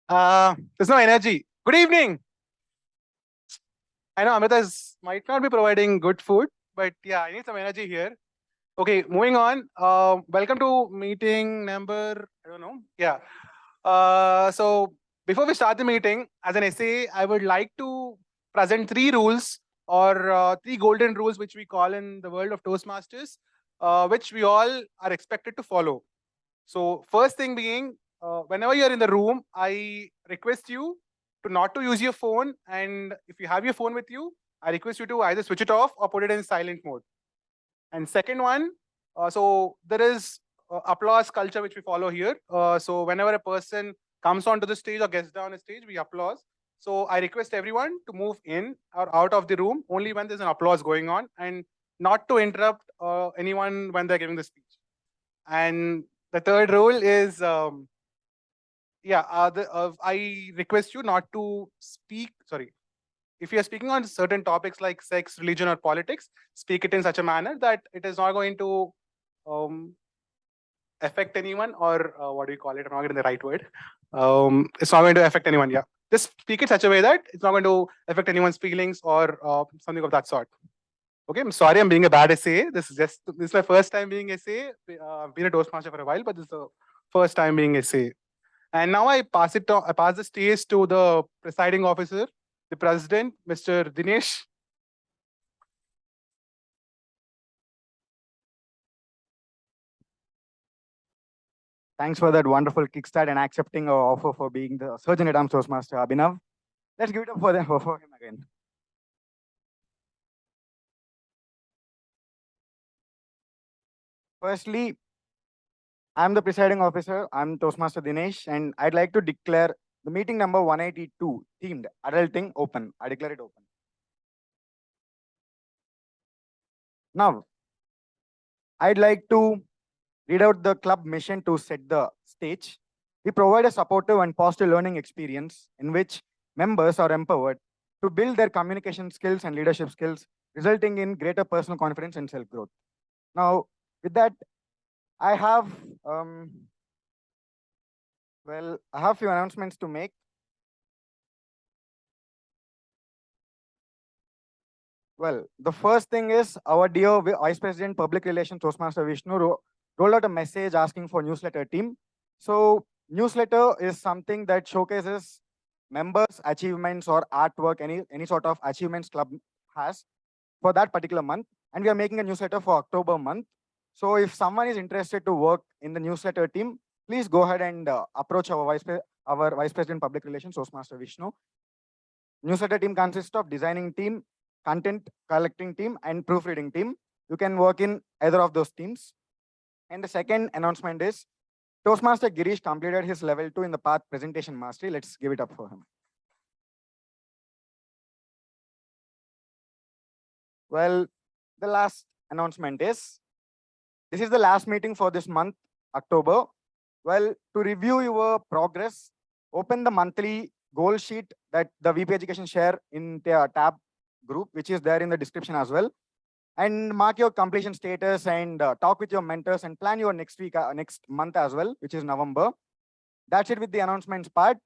There's no energy. Good evening. I know Amrita might not be providing good food, but yeah, I need some energy here. Okay, moving on. Welcome to meeting number, I don't know. Yeah. So before we start the meeting, as an essay, I would like to present three rules or three golden rules, which we call in the world of Toastmasters, which we all are expected to follow. So first thing being, whenever you're in the room, I request you to not to use your phone. And if you have your phone with you, I request you to either switch it off or put it in silent mode. And second one, so there is applause culture which we follow here. So whenever a person comes onto the stage or gets down the stage, we applause. So I request everyone to move in or out of the room only when there's an applause going on, and not to interrupt anyone when they're giving the speech. And the third rule is, I request you not to speak. Sorry, if you are speaking on certain topics like sex, religion, or politics, speak it in such a manner that it is not going to um, affect anyone, or what do you call it? I'm not getting the right word. It's not going to affect anyone. Yeah, just speak it such a way that it's not going to affect anyone's feelings or something of that sort. Okay, I'm sorry, I'm being a bad essay. This is my first time being essay. I've been a Toastmaster for a while, but this is the first time being essay. And now I pass the stage to the presiding officer, the president, Mr. Dinesh. Thanks for that wonderful kickstart and accepting our offer for being the Surgeon at Arms Toastmaster, Abhinav. Let's give it up for him again. Firstly, I'm the presiding officer. I'm Toastmaster Dinesh, and I'd like to declare the meeting number 182 themed Adulting open. I declare it open. Now, I'd like to read out the club mission to set the stage. We provide a supportive and positive learning experience in which members are empowered to build their communication skills and leadership skills, resulting in greater personal confidence and self-growth. Now, with that, I have a few announcements to make. Well, the first thing is our dear Vice President Public Relations Toastmaster Vishnu rolled out a message asking for newsletter team. So newsletter is something that showcases members' achievements or artwork, any sort of achievements club has for that particular month. And we are making a newsletter for October month. So if someone is interested to work in the newsletter team, please go ahead and approach our Vice President Public Relations Toastmaster Vishnu. Newsletter team consists of designing team, content collecting team, and proofreading team. You can work in either of those teams. And the second announcement is Toastmaster Girish completed his level 2 in the path presentation mastery. Let's give it up for him. Well, the last announcement is this is the last meeting for this month, October. Well, to review your progress, open the monthly goal sheet that the VP Education share in their tab group, which is there in the description as well. And mark your completion status and talk with your mentors and plan your next month as well, which is November. That's it with the announcements part.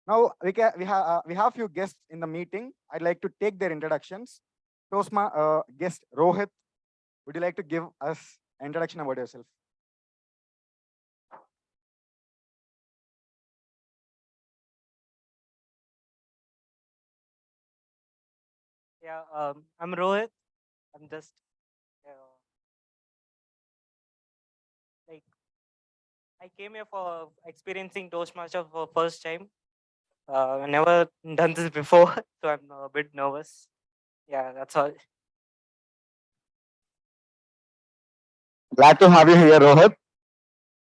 Now we have few guests in the meeting. I'd like to take their introductions. Guest Rohit, would you like to give us an introduction about yourself? Yeah, I'm Rohit. I'm just like I came here for experiencing Toastmaster for first time. I never done this before, so I'm a bit nervous. Yeah, that's all. Glad to have you here, Rohit.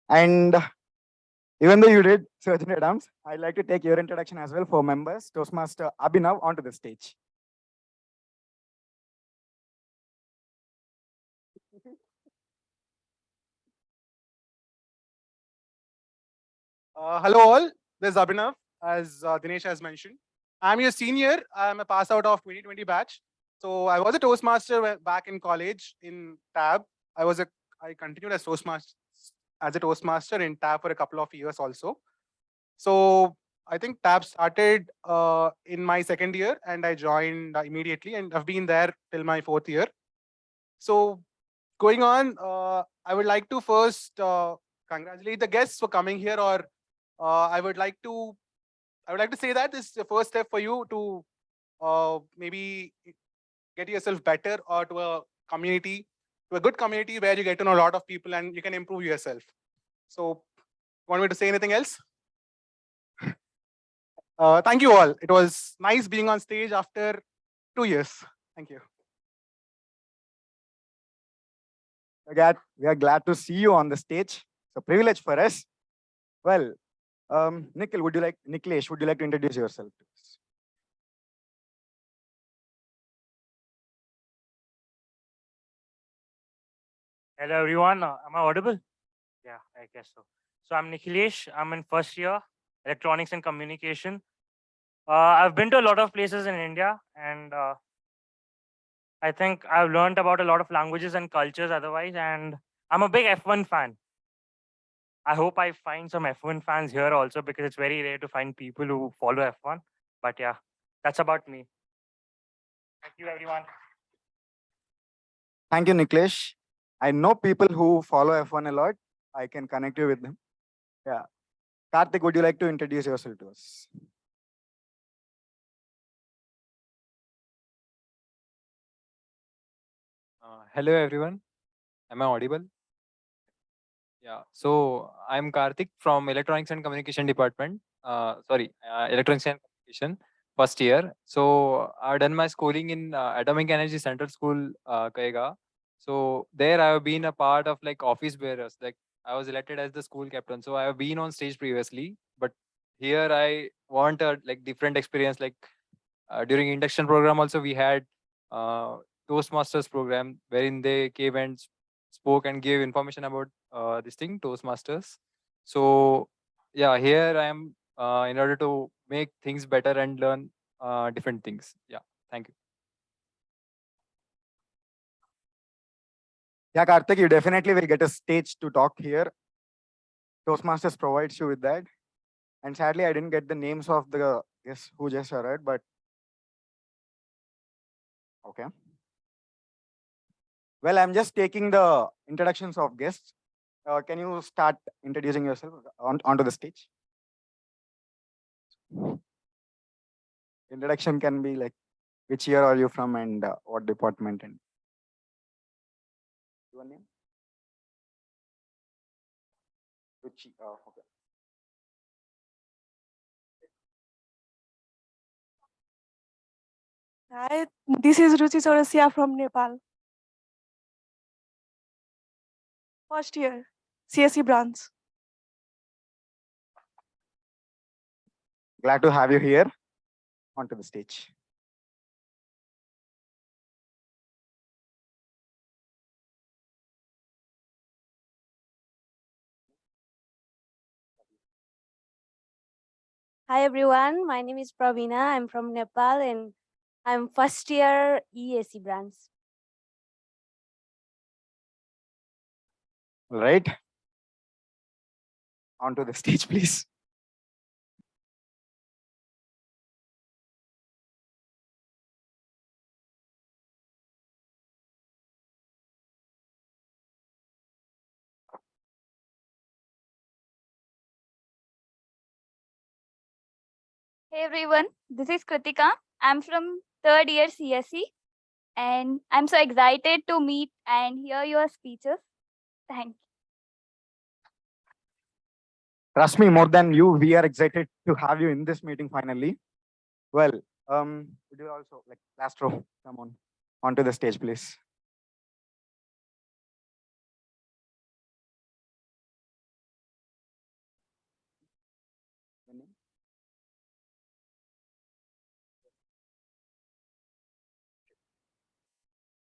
And even though you did Surgeon at Arms, I'd like to take your introduction as well for members. Toastmaster Abhinav onto the stage. Hello all, this is Abhinav, as Dinesh has mentioned. I'm your senior. I'm a pass out of 2020 batch. So I was a Toastmaster back in college in TAB. I continued as a Toastmaster in TAB for a couple of years also. So I think TAB started in my second year, and I joined immediately, and I've been there till my fourth year. So going on, I would like to first congratulate the guests for coming here, or I would like to say that this is the first step for you to maybe get yourself better, or to a community, to a good community where you get to know a lot of people and you can improve yourself. So, want me to say anything else? Thank you all. It was nice being on stage after 2 years. Thank you. We are glad to see you on the stage. It's a privilege for us. Well, Nikhilesh, would you like to introduce yourself to us? Hello everyone, am I audible? Yeah, I guess so. So I'm Nikhilesh, I'm in first year, Electronics and Communication. I've been to a lot of places in India, and I think I've learned about a lot of languages and cultures otherwise, and I'm a big F1 fan. I hope I find some F1 fans here also, because it's very rare to find people who follow F1. But yeah, that's about me. Thank you everyone. Thank you, Nikhilesh. I know people who follow F1 a lot. I can connect you with them. Yeah. Karthik, would you like to introduce yourself to us? Hello everyone. Am I audible? Yeah. So I'm Karthik from Electronics and Communication Department. Electronics and Communication, first year. So I've done my schooling in Atomic Energy Central School, Kaiga. So there I have been a part of like office bearers. Like I was elected as the school captain. So I have been on stage previously, but here I want a like different experience. Like during induction program also we had uh, Toastmasters program wherein they came and spoke and gave information about this thing, Toastmasters. So yeah, here I am in order to make things better and learn different things. Yeah, thank you. Yeah, Karthik, you definitely will get a stage to talk here. Toastmasters provides you with that. And sadly, I didn't get the names of the guests who just arrived, but okay. Well, I'm just taking the introductions of guests. Can you start introducing yourself onto the stage? Introduction can be like, which year are you from and what department and your name? Okay. Hi, this is Ruchi Chaurasia from Nepal. First year, CSE branch. Glad to have you here onto the stage. Hi everyone, my name is Pravina. I'm from Nepal and I'm first year EAC branch. All right. Onto the stage, please. Hey everyone, this is Kritika. I'm from third year CSE and I'm so excited to meet and hear your speeches. Thank you. Trust me, more than you, we are excited to have you in this meeting finally. Well, would you also like last row? Come on, onto the stage, please.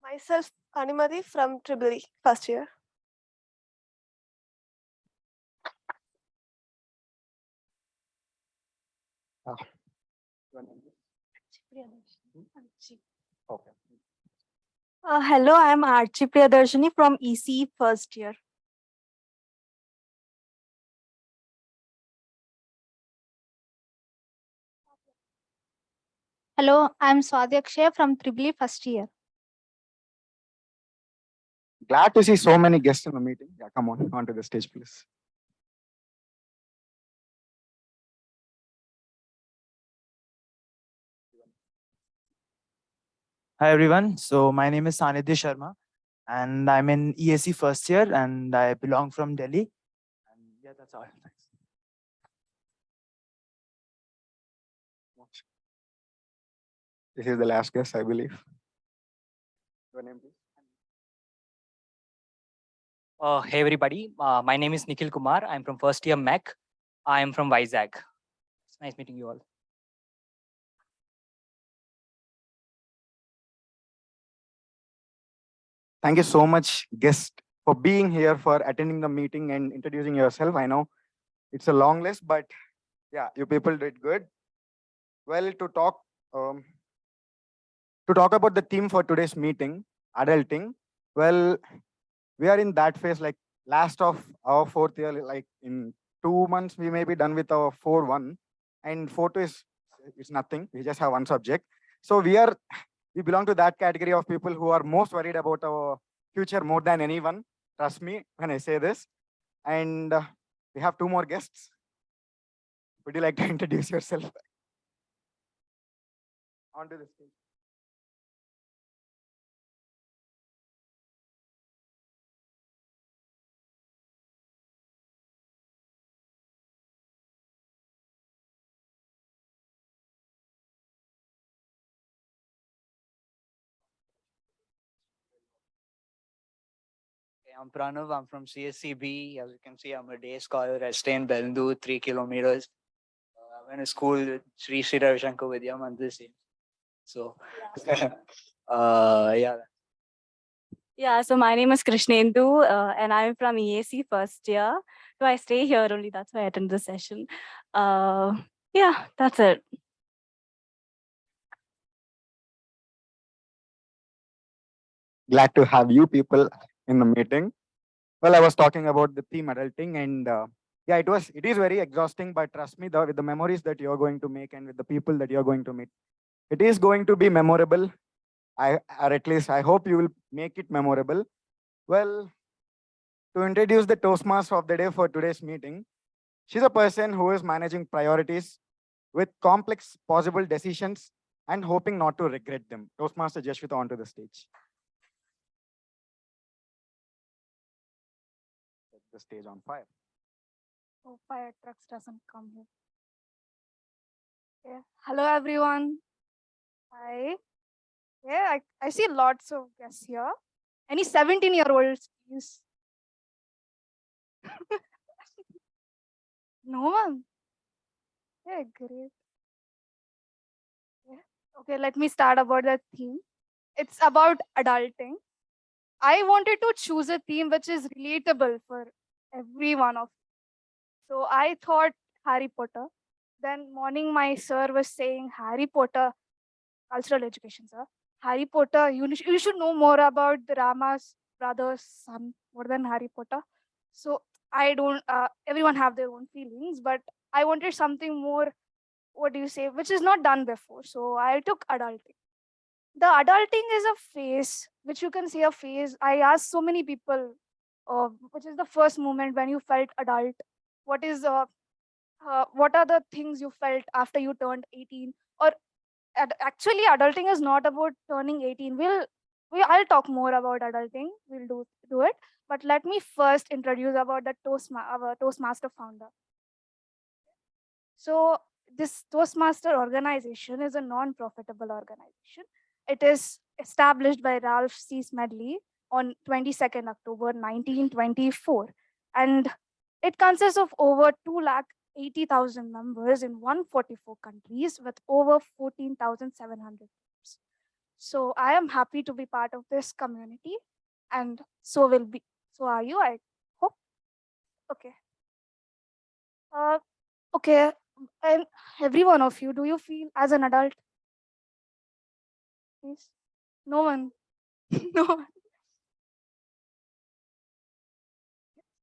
Myself, Animati from Triple E, first year. Okay. Hello, I'm 𝙃𝙗𝙖𝙧 from EC, first year. Hello, I'm Swadhyakshay from Tribly first year. Glad to see so many guests in the meeting. Yeah, come on, onto the stage, please. Hi everyone. So my name is Sanidhya Sharma and I'm in EAC first year and I belong from Delhi. And yeah, that's all. Thanks. This is the last guest, I believe. Your name, please. Hey everybody, my name is Nikhil Kumar. I'm from first year MEC. I am from Vizag. It's nice meeting you all. Thank you so much, guest, for being here, for attending the meeting and introducing yourself. I know it's a long list, but yeah, you people did good. Well, to talk about the theme for today's meeting, adulting. Well, we are in that phase, like last of our fourth year, like in 2 months, we may be done with our 4-1, and 4-2 is nothing. We just have one subject. So we belong to that category of people who are most worried about our future more than anyone. Trust me when I say this. And we have 2 more guests. Would you like to introduce yourself? Onto the stage. I'm Pranav. I'm from CSCB. As you can see, I'm a day scholar. I stay in Belndu, 3 kilometers. I went to school with Sri Sri Ravi Shankar Vidya Mandir. So, yeah. Yeah, so my name is Krishnendu and I'm from EAC first year. So I stay here only, that's why I attend the session. Yeah, that's it. Glad to have you people in the meeting. Well, I was talking about the theme adulting, and yeah, it is very exhausting, but trust me, with the memories that you're going to make and with the people that you're going to meet, it is going to be memorable. Or at least I hope you will make it memorable. Well, to introduce the Toastmaster of the day for today's meeting, she's a person who is managing priorities with complex possible decisions and hoping not to regret them. Toastmaster Jasvitha, onto the stage. Set the stage on fire. Oh, fire trucks doesn't come here. Yeah. Hello everyone. Hi. Yeah, I see lots of guests here. Any 17-year-olds, please? No one. Yeah, great. Yeah. Okay, let me start about the theme. It's about adulting. I wanted to choose a theme which is relatable for every one of you. So I thought Harry Potter. Then morning my sir was saying Harry Potter, cultural education, sir. Harry Potter, you should know more about the Rama's brother's son more than Harry Potter. So I don't, everyone have their own feelings, but I wanted something more, what do you say, which is not done before. So I took adulting. The adulting is a phase, which you can say a phase. I asked so many people, which is the first moment when you felt adult. What are the things you felt after you turned 18? Or actually, adulting is not about turning 18. I'll talk more about adulting. We'll do it. But let me first introduce about our Toastmaster founder. So this Toastmaster organization is a non-profitable organization. It is established by Ralph C. Smedley on 22nd October 1924. And it consists of over 280,000 members in 144 countries with over 14,700 groups. So I am happy to be part of this community, and so are you, I hope. Okay. Okay, and every one of you, do you feel as an adult? Please? No one. No one.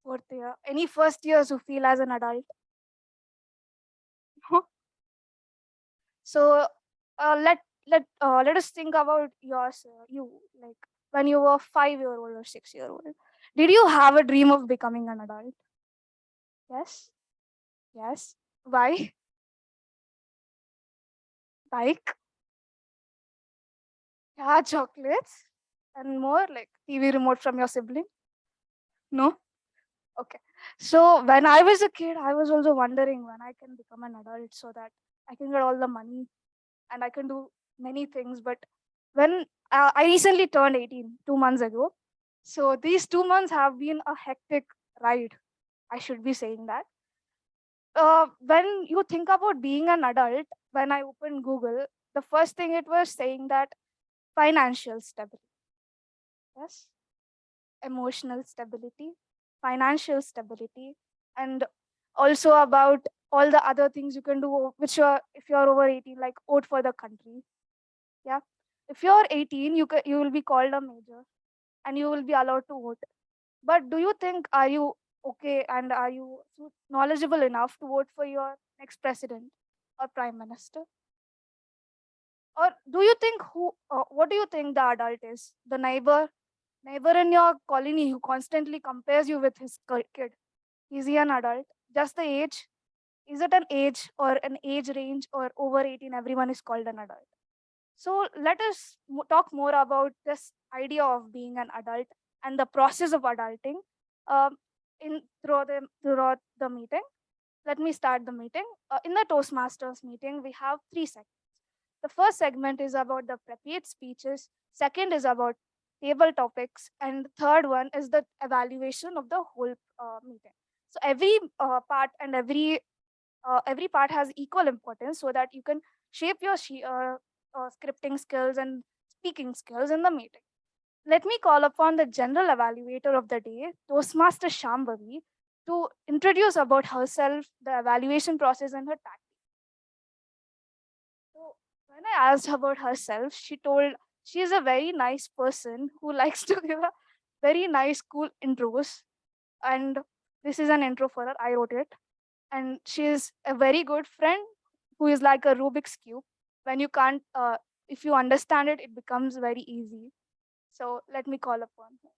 Fourth year. Any first years who feel as an adult? No? So Let us think about yours. You, like, when you were 5-year-old or 6-year-old. Did you have a dream of becoming an adult? Yes. Yes. Why? Like, yeah, chocolates and more, like TV remote from your sibling? No. Okay. So when I was a kid, I was also wondering when I can become an adult so that I can get all the money and I can do many things. But when I recently turned 18 2 months ago, so these 2 months have been a hectic ride. I should be saying that. When you think about being an adult, when I opened Google, the first thing it was saying that financial stability. Yes. Emotional stability, financial stability, and also about all the other things you can do, which are if you're over 18, like vote for the country. Yeah. If you're 18, you will be called a major and you will be allowed to vote. But do you think, are you okay and are you knowledgeable enough to vote for your next president or prime minister? Or do you think what do you think the adult is? The neighbor in your colony who constantly compares you with his kid. Is he an adult? Just the age? Is it an age or an age range or over 18? Everyone is called an adult. So let us talk more about this idea of being an adult and the process of adulting um, throughout the meeting. Let me start the meeting. In the Toastmasters meeting, we have 3 segments. The first segment is about the prepared speeches. Second is about table topics, and third one is the evaluation of the whole meeting. So every part and every part has equal importance so that you can shape your scripting skills and speaking skills in the meeting. Let me call upon the general evaluator of the day, Toastmaster Shambhavi, to introduce about herself, the evaluation process, and her tactics. So when I asked her about herself, she told she is a very nice person who likes to give a very nice, cool intros. And this is an intro for her. I wrote it. And she is a very good friend who is like a Rubik's Cube. When you can't, if you understand it, it becomes very easy. So let me call upon her.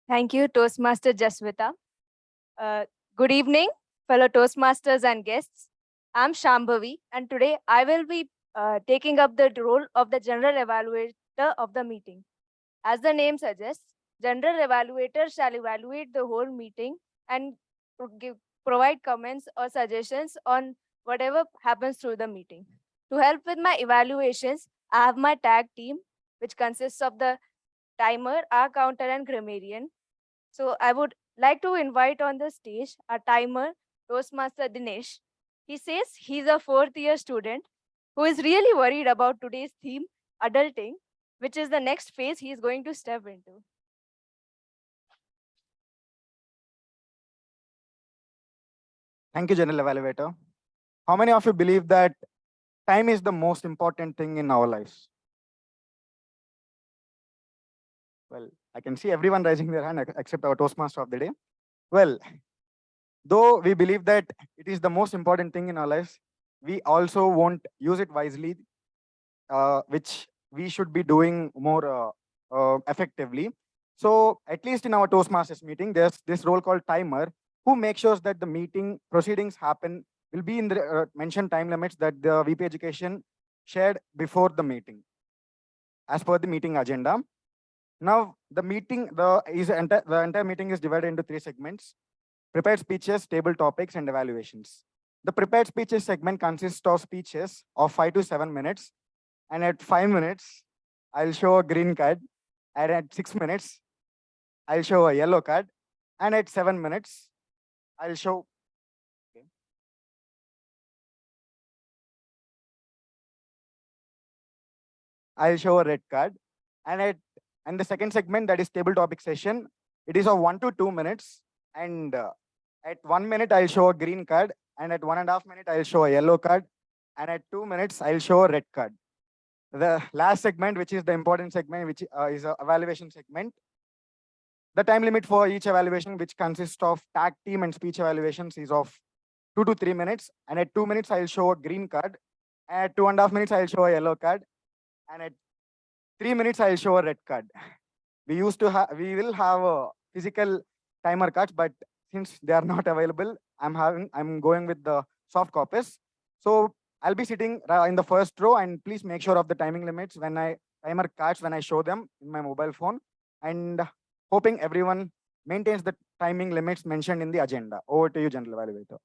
Thank you, Toastmaster Jasvitha. Good evening, fellow Toastmasters and guests. I'm Shambhavi, and today I will be taking up the role of the General Evaluator of the meeting. As the name suggests, General Evaluator shall evaluate the whole meeting and provide comments or suggestions on whatever happens through the meeting. To help with my evaluations, I have my tag team, which consists of the timer, our counter, and grammarian. So I would like to invite on the stage our timer, Toastmaster Dinesh. He says he's a 4th-year student who is really worried about today's theme, adulting, which is the next phase he is going to step into. Thank you, General Evaluator. How many of you believe that time is the most important thing in our lives? Well, I can see everyone raising their hand except our Toastmaster of the day. Well, though we believe that it is the most important thing in our lives, we also won't use it wisely, which we should be doing more effectively. So at least in our Toastmasters meeting, there's this role called timer who makes sure that the meeting proceedings happen will be in the mentioned time limits that the VP Education shared before the meeting as per the meeting agenda. Now, the entire meeting is divided into 3 segments: prepared speeches, table topics, and evaluations. The prepared speeches segment consists of speeches of 5 to 7 minutes. And at 5 minutes, I'll show a green card. And at 6 minutes, I'll show a yellow card. And at 7 minutes, I'll show a red card. And the second segment, that is table topic session, it is of 1 to 2 minutes. And at 1 minute, I'll show a green card. And at 1.5 minutes, I'll show a yellow card. And at 2 minutes, I'll show a red card. The last segment, which is the important segment, which is an evaluation segment. The time limit for each evaluation, which consists of tag, team, and speech evaluations, is of 2 to 3 minutes. And at 2 minutes, I'll show a green card. At 2.5 minutes, I'll show a yellow card. And at 3 minutes, I'll show a red card. We will have a physical timer cards, but since they are not available, I'm going with the soft copies. So I'll be sitting in the first row, and please make sure of the timing limits timer cards when I show them in my mobile phone, and hoping everyone maintains the timing limits mentioned in the agenda. Over to you, General Evaluator.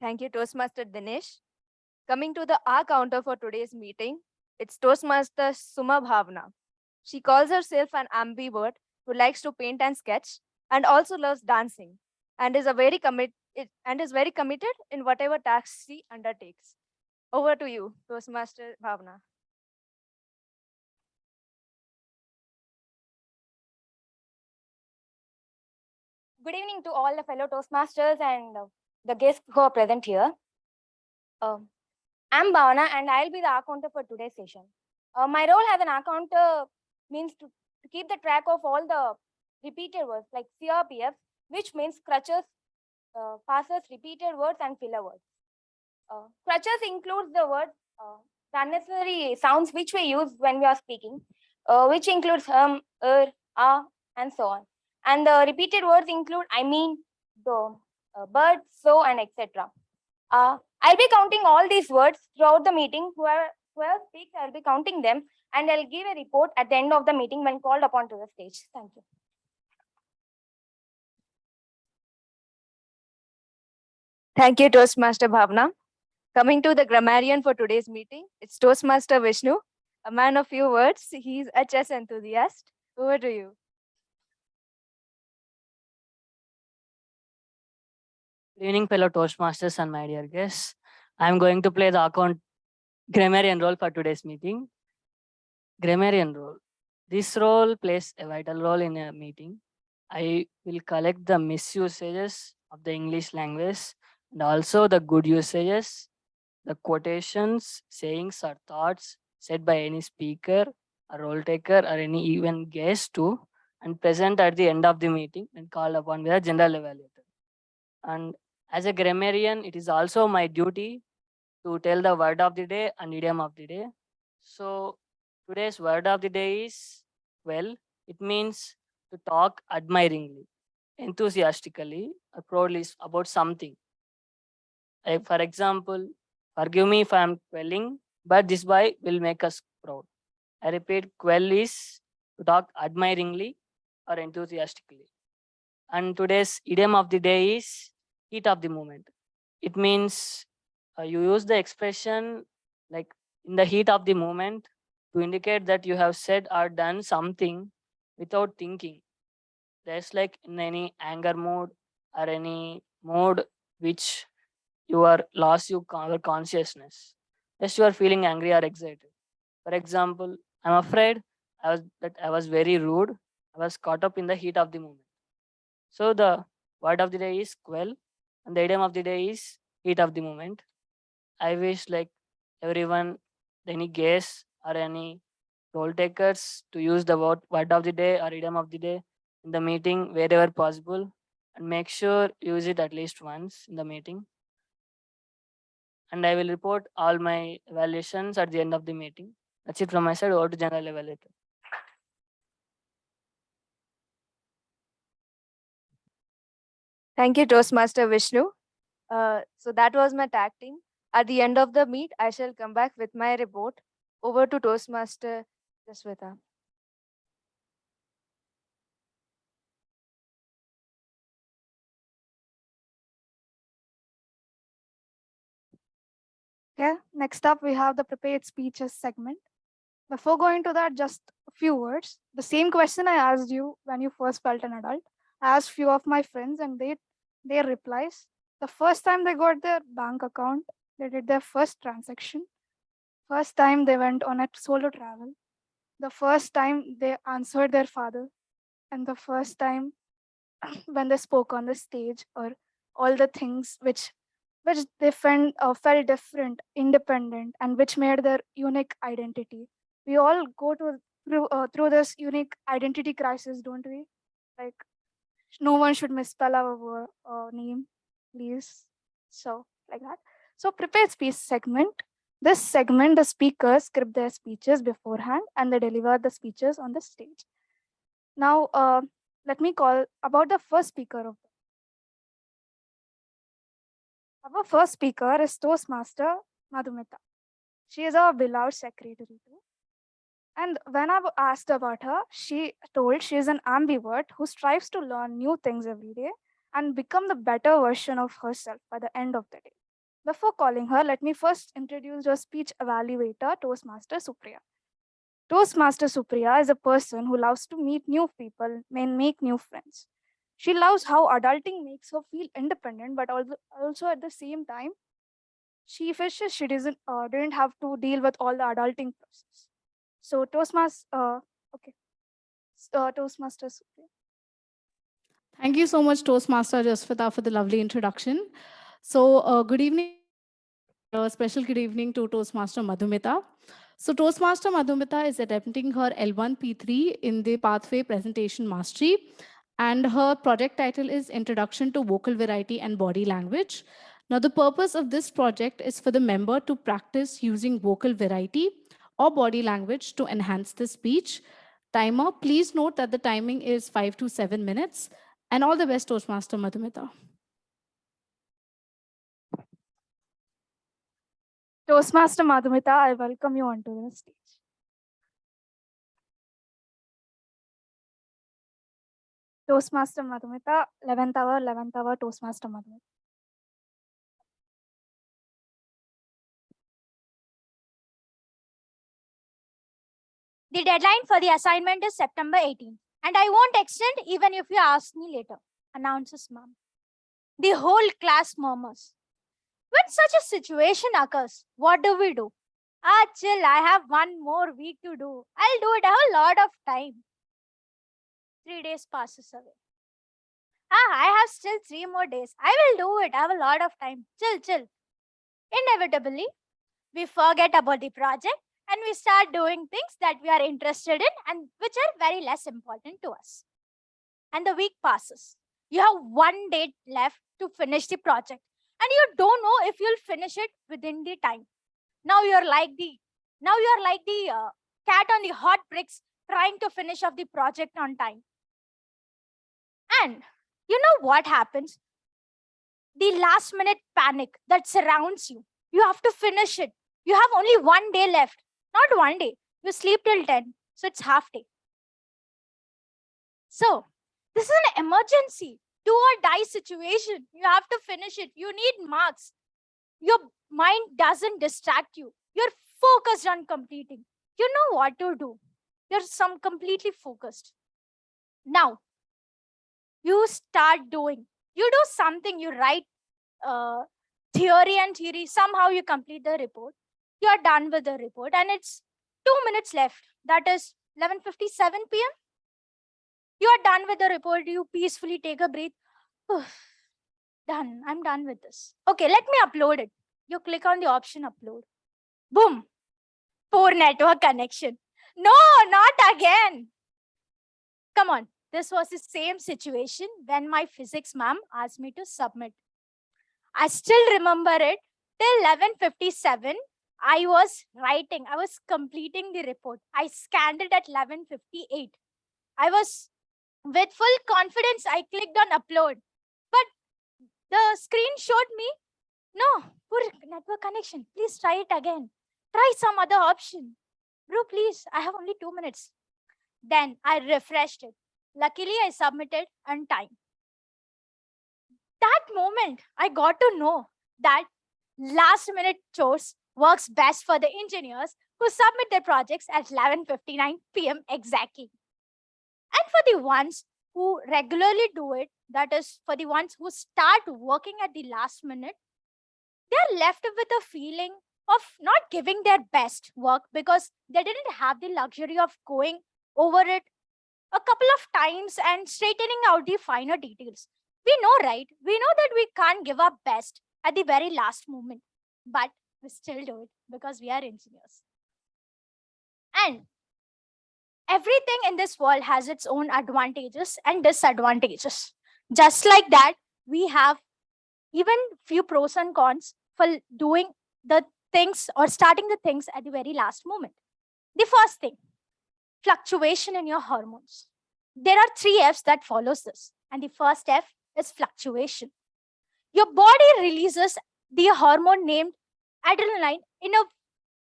Thank you, Toastmaster Dinesh. Coming to the R counter for today's meeting, it's Toastmaster Suma Bhavana. She calls herself an ambivert who likes to paint and sketch and also loves dancing and is very committed in whatever task she undertakes. Over to you, Toastmaster Bhavana. Good evening to all the fellow Toastmasters and the guests who are present here. I'm Bhavana and I'll be the R counter for today's session. My role as an R counter means to keep the track of all the repeated words like CRPF, which means crutches, passes, repeated words, and filler words. Crutches includes the word, the unnecessary sounds which we use when we are speaking, which includes and so on. And the repeated words include I mean, the, but, so, and etc. I'll be counting all these words throughout the meeting. Whoever speaks, I'll be counting them, and I'll give a report at the end of the meeting when called upon to the stage. Thank you. Thank you, Toastmaster Bhavana. Coming to the grammarian for today's meeting, it's Toastmaster Vishnu, a man of few words. He's a chess enthusiast. Over to you. Good evening, fellow Toastmasters and my dear guests. I'm going to play the grammarian role for today's meeting. Grammarian role. This role plays a vital role in a meeting. I will collect the misusages of the English language and also the good usages, the quotations, sayings, or thoughts said by any speaker, a role taker, or any even guest too, and present at the end of the meeting when called upon by the general evaluator. And as a grammarian, it is also my duty to tell the word of the day and idiom of the day. So today's word of the day is, well, it means to talk admiringly, enthusiastically, or proudly about something. For example, forgive me if I am quelling, but this boy will make us proud. I repeat, quell is to talk admiringly or enthusiastically. And today's idiom of the day is heat of the moment. It means you use the expression like in the heat of the moment to indicate that you have said or done something without thinking. There's like in any anger mode or any mode which you are lost your consciousness. Just you are feeling angry or excited. For example, I'm afraid I was very rude. I was caught up in the heat of the moment. So the word of the day is quell, and the idiom of the day is heat of the moment. I wish like everyone, any guests or any role takers to use the word of the day or idiom of the day in the meeting wherever possible, and make sure use it at least once in the meeting. And I will report all my evaluations at the end of the meeting. That's it from my side. Over to General Evaluator. Thank you, Toastmaster Vishnu. So that was my tag team. At the end of the meet, I shall come back with my report. Over to Toastmaster Jasvitha. Okay, next up we have the prepared speeches segment. Before going to that, just a few words. The same question I asked you when you first felt an adult, I asked few of my friends and their replies. The first time they got their bank account, they did their first transaction. First time they went on a solo travel. The first time they answered their father. And the first time when they spoke on the stage, or all the things which they felt different, independent, and which made their unique identity. we all go through this unique identity crisis, don't we? Like, no one should misspell our name, please. So, like that. So, prepared speech segment. This segment, the speakers script their speeches beforehand and they deliver the speeches on the stage. Now, let me call about the first speaker of our first speaker is Toastmaster Madhumitha. She is our beloved secretary too. And when I asked about her, she told she is an ambivert who strives to learn new things every day and become the better version of herself by the end of the day. Before calling her, let me first introduce your speech evaluator, Toastmaster Supriya. Toastmaster Supriya is a person who loves to meet new people and make new friends. She loves how adulting makes her feel independent, but also at the same time, she wishes she didn't have to deal with all the adulting process. So Toastmaster Supriya. Thank you so much, Toastmaster Jasvitha, for the lovely introduction. So good evening. A special good evening to Toastmaster Madhumitha. So Toastmaster Madhumitha is attempting her L1 P3 in the Pathway Presentation Mastery. And her project title is Introduction to Vocal Variety and Body Language. Now, the purpose of this project is for the member to practice using vocal variety or body language to enhance the speech. Timer, please note that the timing is 5 to 7 minutes. And all the best, Toastmaster Madhumitha. Toastmaster Madhumitha, I welcome you onto the stage. Toastmaster Madhumitha, 11th hour, Toastmaster Madhumitha. The deadline for the assignment is September 18th, and I won't extend even if you ask me later, announces mom. The whole class murmurs. When such a situation occurs, what do we do? Chill, I have one more week to do. I'll do it. I have a lot of time. 3 days passes away. I have still 3 more days. I will do it. I have a lot of time. Chill. Inevitably, we forget about the project and we start doing things that we are interested in and which are very less important to us. And the week passes. You have 1 day left to finish the project and you don't know if you'll finish it within the time. Now you're like the cat on the hot bricks trying to finish off the project on time. And you know what happens? The last minute panic that surrounds you. You have to finish it. You have only 1 day left. Not 1 day. You sleep till 10. So it's half day. So this is an emergency. Do or die situation. You have to finish it. You need marks. Your mind doesn't distract you. You're focused on completing. You know what to do. You're completely focused. Now, you start doing. You do something. You write theory. Somehow you complete the report. You're done with the report and it's 2 minutes left. That is 11:57 p.m. You are done with the report. You peacefully take a breath. Done. I'm done with this. Okay, let me upload it. You click on the option upload. Boom. Poor network connection. No, not again. Come on. This was the same situation when my physics ma'am asked me to submit. I still remember it. Till 11:57, I was writing. I was completing the report. I scanned it at 11:58. I was with full confidence. I clicked on upload. But the screen showed me, no, poor network connection. Please try it again. Try some other option. Bro, please, I have only 2 minutes. Then I refreshed it. Luckily, I submitted on time. That moment, I got to know that last minute chores works best for the engineers who submit their projects at 11:59 p.m. exactly. And for the ones who regularly do it, that is for the ones who start working at the last minute, they're left with a feeling of not giving their best work because they didn't have the luxury of going over it a couple of times and straightening out the finer details. We know, right? We know that we can't give our best at the very last moment, but we still do it because we are engineers. And everything in this world has its own advantages and disadvantages. Just like that, we have even few pros and cons for doing the things or starting the things at the very last moment. The first thing, fluctuation in your hormones. There are 3 F's that follows this. And the first F is fluctuation. Your body releases the hormone named adrenaline in a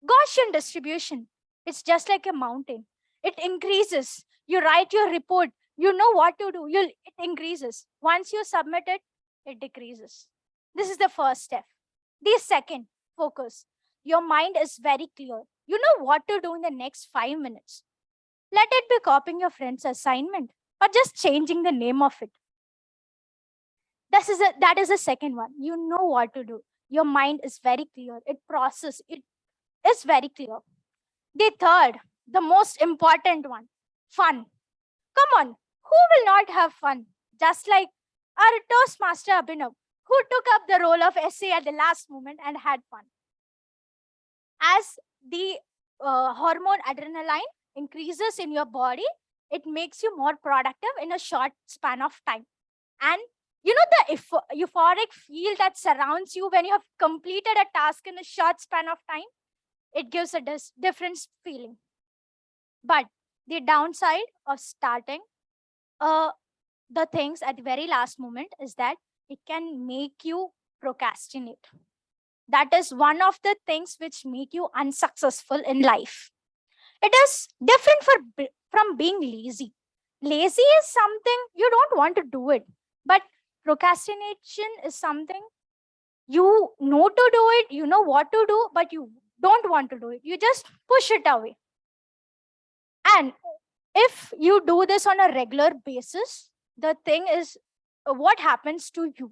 Gaussian distribution. It's just like a mountain. It increases. You write your report. You know what to do. It increases. Once you submit it, it decreases. This is the first step. The second, focus. Your mind is very clear. You know what to do in the next 5 minutes. Let it be copying your friend's assignment or just changing the name of it. That is the second one. You know what to do. Your mind is very clear. It is very clear. The third, the most important one, fun. Come on, who will not have fun? Just like our Toastmaster Abhinav, who took up the role of SA at the last moment and had fun. As the hormone adrenaline increases in your body, it makes you more productive in a short span of time. And you know the euphoric feel that surrounds you when you have completed a task in a short span of time? It gives a different feeling. But the downside of starting the things at the very last moment is that it can make you procrastinate. That is one of the things which make you unsuccessful in life. It is different from being lazy. Lazy is something you don't want to do it, but procrastination is something you know to do it, you know what to do, but you don't want to do it. You just push it away. And if you do this on a regular basis, the thing is, what happens to you?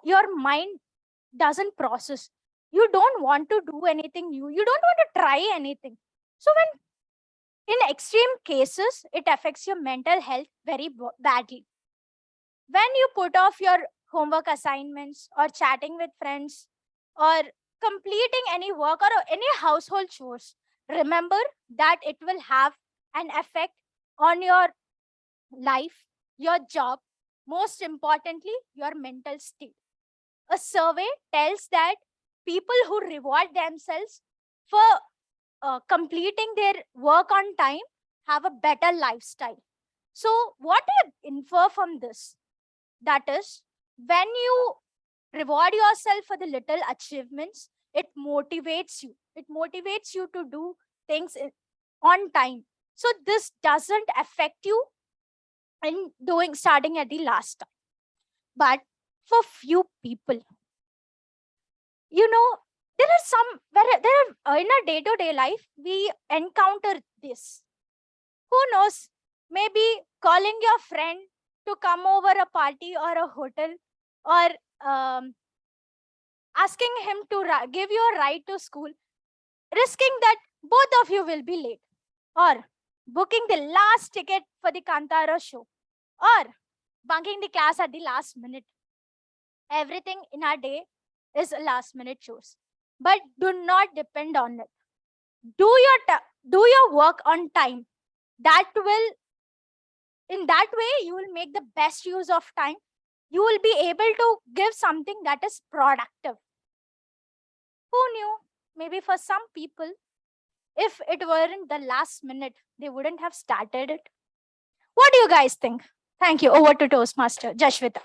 Your mind doesn't process. You don't want to do anything new. You don't want to try anything. So in extreme cases, it affects your mental health very badly. When you put off your homework assignments or chatting with friends or completing any work or any household chores, remember that it will have an effect on your life, your job, most importantly, your mental state. A survey tells that people who reward themselves for completing their work on time have a better lifestyle. So what do you infer from this? That is, when you reward yourself for the little achievements, it motivates you. It motivates you to do things on time. So this doesn't affect you in starting at the last time. But for few people, you know, there are in our day-to-day life, we encounter this. Who knows, maybe calling your friend to come over a party or a hotel, or asking him to give you a ride to school, risking that both of you will be late, or booking the last ticket for the Kantara show, or bunking the class at the last minute. Everything in our day is a last minute choice, but do not depend on it. Do your work on time. In that way, you will make the best use of time. You will be able to give something that is productive. Who knew? Maybe for some people, if it weren't the last minute, they wouldn't have started it. What do you guys think? Thank you. Over to Toastmaster Jasvitha.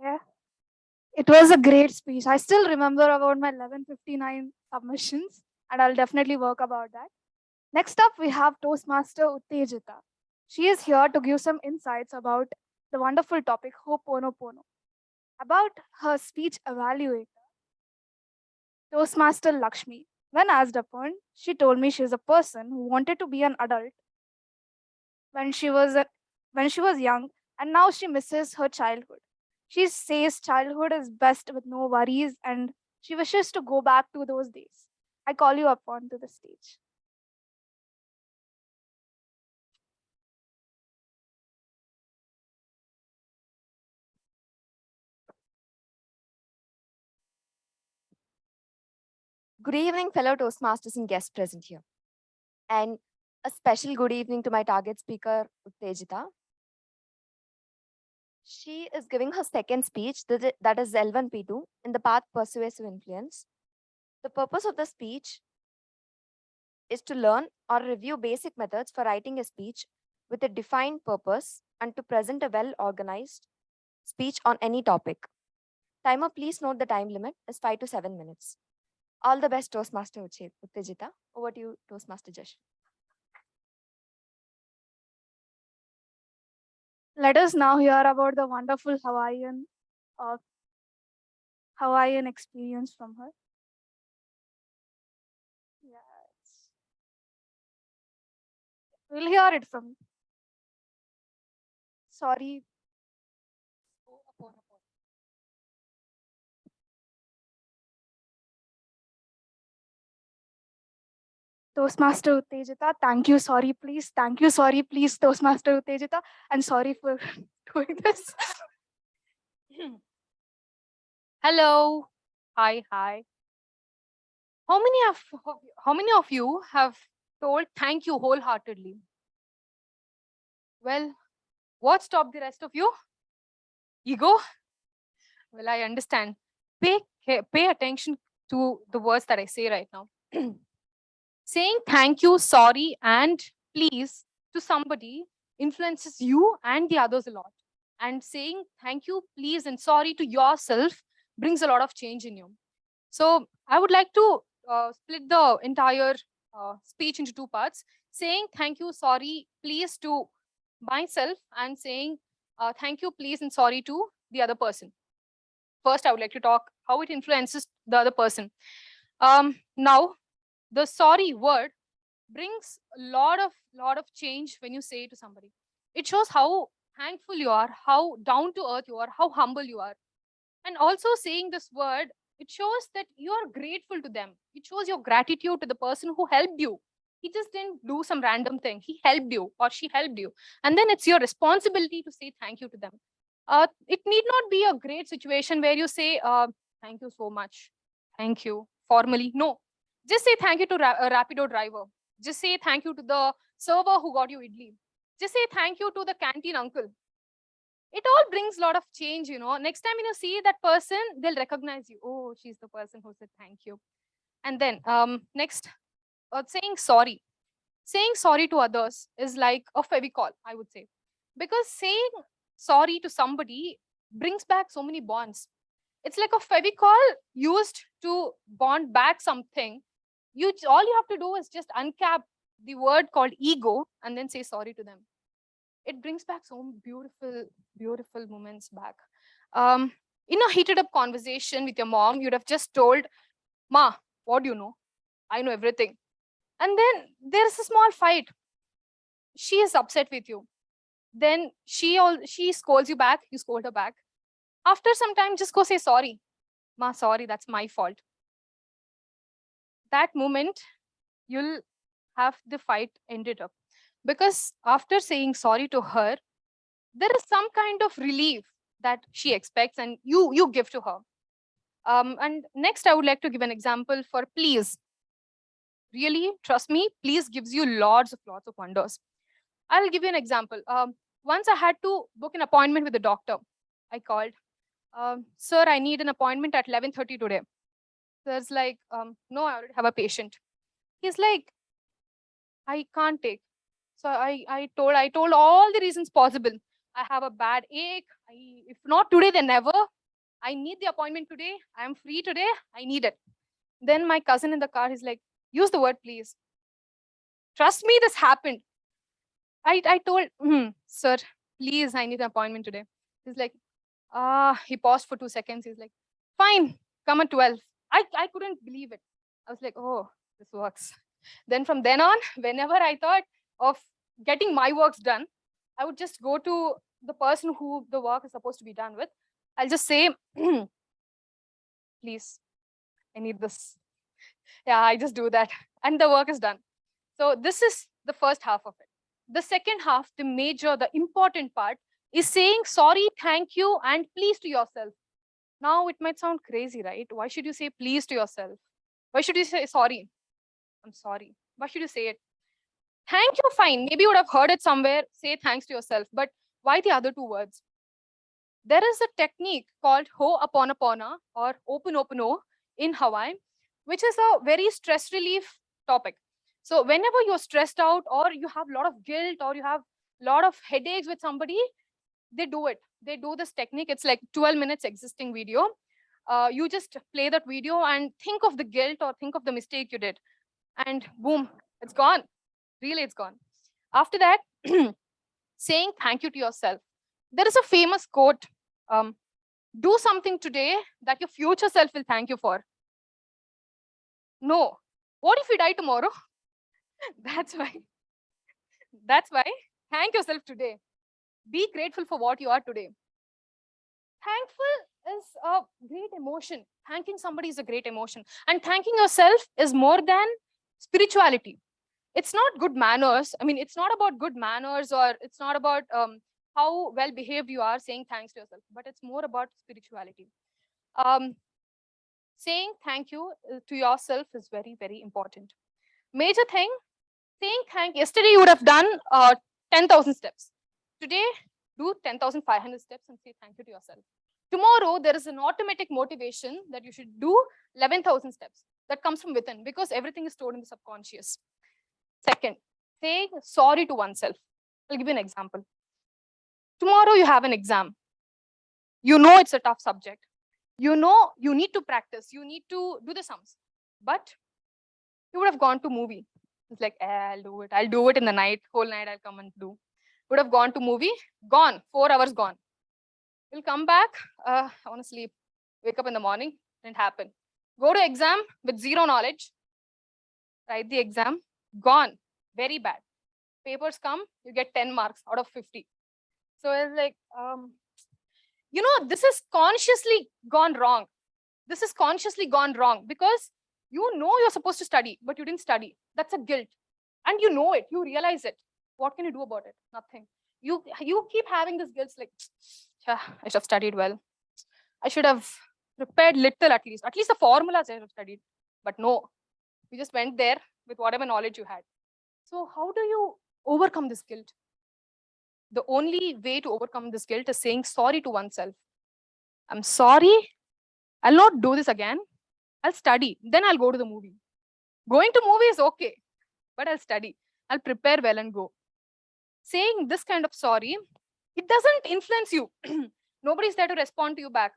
Yeah, it was a great speech. I still remember about my 11:59 submissions, and I'll definitely work about that. Next up, we have Toastmaster Uthejitha. She is here to give some insights about the wonderful topic Ho'oponopono. About her speech evaluator, Toastmaster Lakshmi. When asked upon, she told me she is a person who wanted to be an adult when she was young, and now she misses her childhood. She says childhood is best with no worries, and she wishes to go back to those days. I call you upon to the stage. Good evening, fellow Toastmasters and guests present here. And a special good evening to my target speaker, Uthejitha. She is giving her second speech, that is 𝙆𝙤𝙙𝙀, in the path persuasive influence. The purpose of the speech is to learn or review basic methods for writing a speech with a defined purpose and to present a well-organized speech on any topic. Timer, please note the time limit is 5 to 7 minutes. All the best, Toastmaster Uthejitha. Over to you, Toastmaster Jasvitha. Let us now hear about the wonderful Hawaiian experience from her. Yes. We'll hear it from you. Sorry. Toastmaster Uthejitha, thank you, sorry, please. Thank you, sorry, please, Toastmaster Uthejitha. And sorry for doing this. Hello. Hi. How many of you have told thank you wholeheartedly? Well, what stopped the rest of you? Ego? Well, I understand. Pay attention to the words that I say right now. Saying thank you, sorry, and please to somebody influences you and the others a lot. And saying thank you, please, and sorry to yourself brings a lot of change in you. So I would like to split the entire speech into two parts. Saying thank you, sorry, please to myself, and saying thank you, please, and sorry to the other person. First, I would like to talk how it influences the other person. Now, the sorry word brings a lot of change when you say it to somebody. It shows how thankful you are, how down to earth you are, how humble you are. And also saying this word, it shows that you are grateful to them. It shows your gratitude to the person who helped you. He just didn't do some random thing. He helped you or she helped you. And then it's your responsibility to say thank you to them. It need not be a great situation where you say, thank you so much. Thank you formally. No, just say thank you to a Rapido driver. Just say thank you to the server who got you idli. Just say thank you to the canteen uncle. It all brings a lot of change, you know. Next time when you see that person, they'll recognize you. Oh, she's the person who said thank you. And then next, saying sorry. Saying sorry to others is like a fevicol, I would say. Because saying sorry to somebody brings back so many bonds. It's like a fevicol used to bond back something. All you have to do is just uncap the word called ego and then say sorry to them. It brings back so beautiful moments back. In a heated up conversation with your mom, you'd have just told, Ma, what do you know? I know everything. And then there's a small fight. She is upset with you. Then she scolds you back, you scold her back. After some time, just go say sorry. Ma, sorry, that's my fault. That moment, you'll have the fight ended up. Because after saying sorry to her, there is some kind of relief that she expects and you give to her. And next, I would like to give an example for please. Really, trust me, please gives you lots of wonders. I'll give you an example. Once I had to book an appointment with the doctor. I called, sir, I need an appointment at 11:30 today. Sir's like, no, I already have a patient. He's like, I can't take. So I told all the reasons possible. I have a bad ache. If not today, then never. I need the appointment today. I am free today. I need it. Then my cousin in the car is like, use the word please. Trust me, this happened. I told, sir, please, I need an appointment today. He's like, he paused for 2 seconds. He's like, fine, come at 12. I couldn't believe it. I was like, oh, this works. Then from then on, whenever I thought of getting my works done, I would just go to the person who the work is supposed to be done with. I'll just say, please, I need this. Yeah, I just do that. And the work is done. So this is the first half of it. The second half, the important part, is saying sorry, thank you, and please to yourself. Now, it might sound crazy, right? Why should you say please to yourself? Why should you say sorry? I'm sorry. Why should you say it? Thank you, fine. Maybe you would have heard it somewhere. Say thanks to yourself. But why the other two words? There is a technique called ho'oponopono or oponopono in Hawaii, which is a very stress relief topic. So whenever you're stressed out or you have a lot of guilt or you have a lot of headaches with somebody, they do it. They do this technique. It's like 12 minutes existing video. You just play that video and think of the guilt or think of the mistake you did. And boom, it's gone. Really, it's gone. After that, saying thank you to yourself. There is a famous quote, do something today that your future self will thank you for. No. What if you die tomorrow? That's why thank yourself today. Be grateful for what you are today. Thankful is a great emotion. Thanking somebody is a great emotion. And thanking yourself is more than spirituality. It's not good manners. I mean, it's not about good manners or it's not about how well behaved you are saying thanks to yourself, but it's more about spirituality. Saying thank you to yourself is very, very important. Major thing, saying thank. Yesterday you would have done 10,000 steps. Today, do 10,500 steps and say thank you to yourself. Tomorrow, there is an automatic motivation that you should do 11,000 steps. That comes from within because everything is stored in the subconscious. Second, say sorry to oneself. I'll give you an example. Tomorrow you have an exam. You know it's a tough subject. You know you need to practice. You need to do the sums. But you would have gone to movie. It's like, I'll do it. I'll do it in the night. Whole night I'll come and do. Would have gone to movie. Gone. 4 hours gone. We'll come back. I want to sleep. Wake up in the morning. Didn't happen. Go to exam with zero knowledge. Write the exam. Gone. Very bad. Papers come. You get 10 marks out of 50. So it's like, you know, this is consciously gone wrong. This is consciously gone wrong because you know you're supposed to study, but you didn't study. That's a guilt. And you know it. You realize it. What can you do about it? Nothing. You keep having this guilt like, I should have studied well. I should have prepared little at least. At least the formulas I should have studied. But no, you just went there with whatever knowledge you had. So how do you overcome this guilt? The only way to overcome this guilt is saying sorry to oneself. I'm sorry. I'll not do this again. I'll study. Then I'll go to the movie. Going to movie is okay, but I'll study. I'll prepare well and go. Saying this kind of sorry, it doesn't influence you. Nobody's there to respond to you back.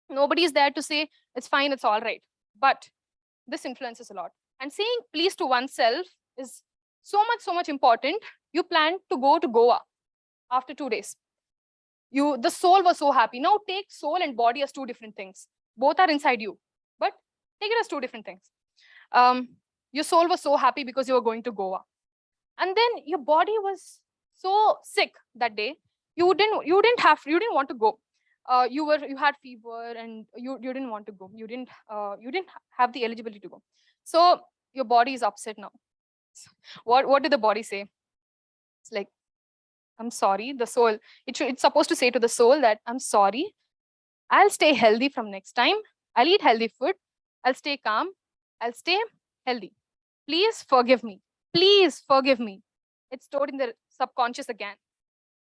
Nobody's there to say, it's fine, it's all right. But this influences a lot. And saying please to oneself is so much important. You plan to go to Goa after 2 days. The soul was so happy. Now take soul and body as two different things. Both are inside you, but take it as two different things. Your soul was so happy because you were going to Goa. And then your body was so sick that day. You didn't want to go. You had fever and you didn't want to go. You didn't have the eligibility to go. So your body is upset now. What did the body say? It's like, I'm sorry, the soul. It's supposed to say to the soul that I'm sorry. I'll stay healthy from next time. I'll eat healthy food. I'll stay calm. I'll stay healthy. Please forgive me. Please forgive me. It's stored in the subconscious again.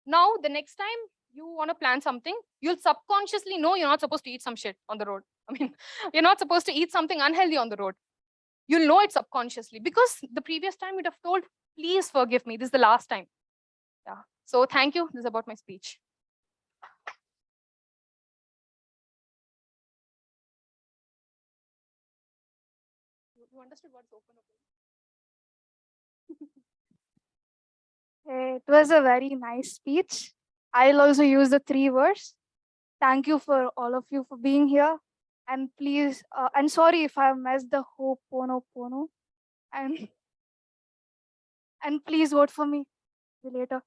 Now, the next time you want to plan something, you'll subconsciously know you're not supposed to eat some shit on the road. I mean, you're not supposed to eat something unhealthy on the road. You'll know it subconsciously because the previous time you'd have told, please forgive me. This is the last time. Yeah. So thank you. This is about my speech. You understood what's open? It was a very nice speech. I'll also use the 3 words. Thank you for all of you for being here. And please, and sorry if I messed the ho'oponopono. And please vote for me later.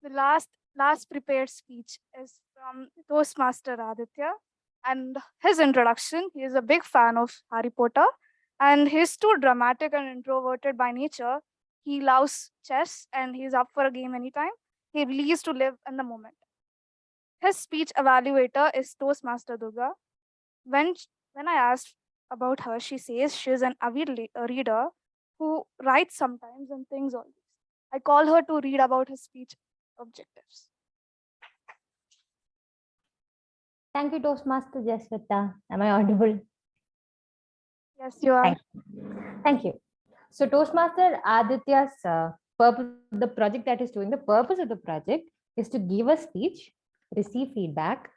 The last prepared speech is from Toastmaster Aditya. And his introduction, he is a big fan of Harry Potter. And he's too dramatic and introverted by nature. He loves chess and he's up for a game anytime. He believes to live in the moment. His speech evaluator is Toastmaster Durga. when I asked about her, she says she's an avid reader who writes sometimes and thinks always. I call her to read about her speech objectives. Thank you, Toastmaster Jasvitha. Am I audible? Yes, you are. Thank you. So Toastmaster Aditya's the project that is doing, the purpose of the project is to give a speech, receive feedback,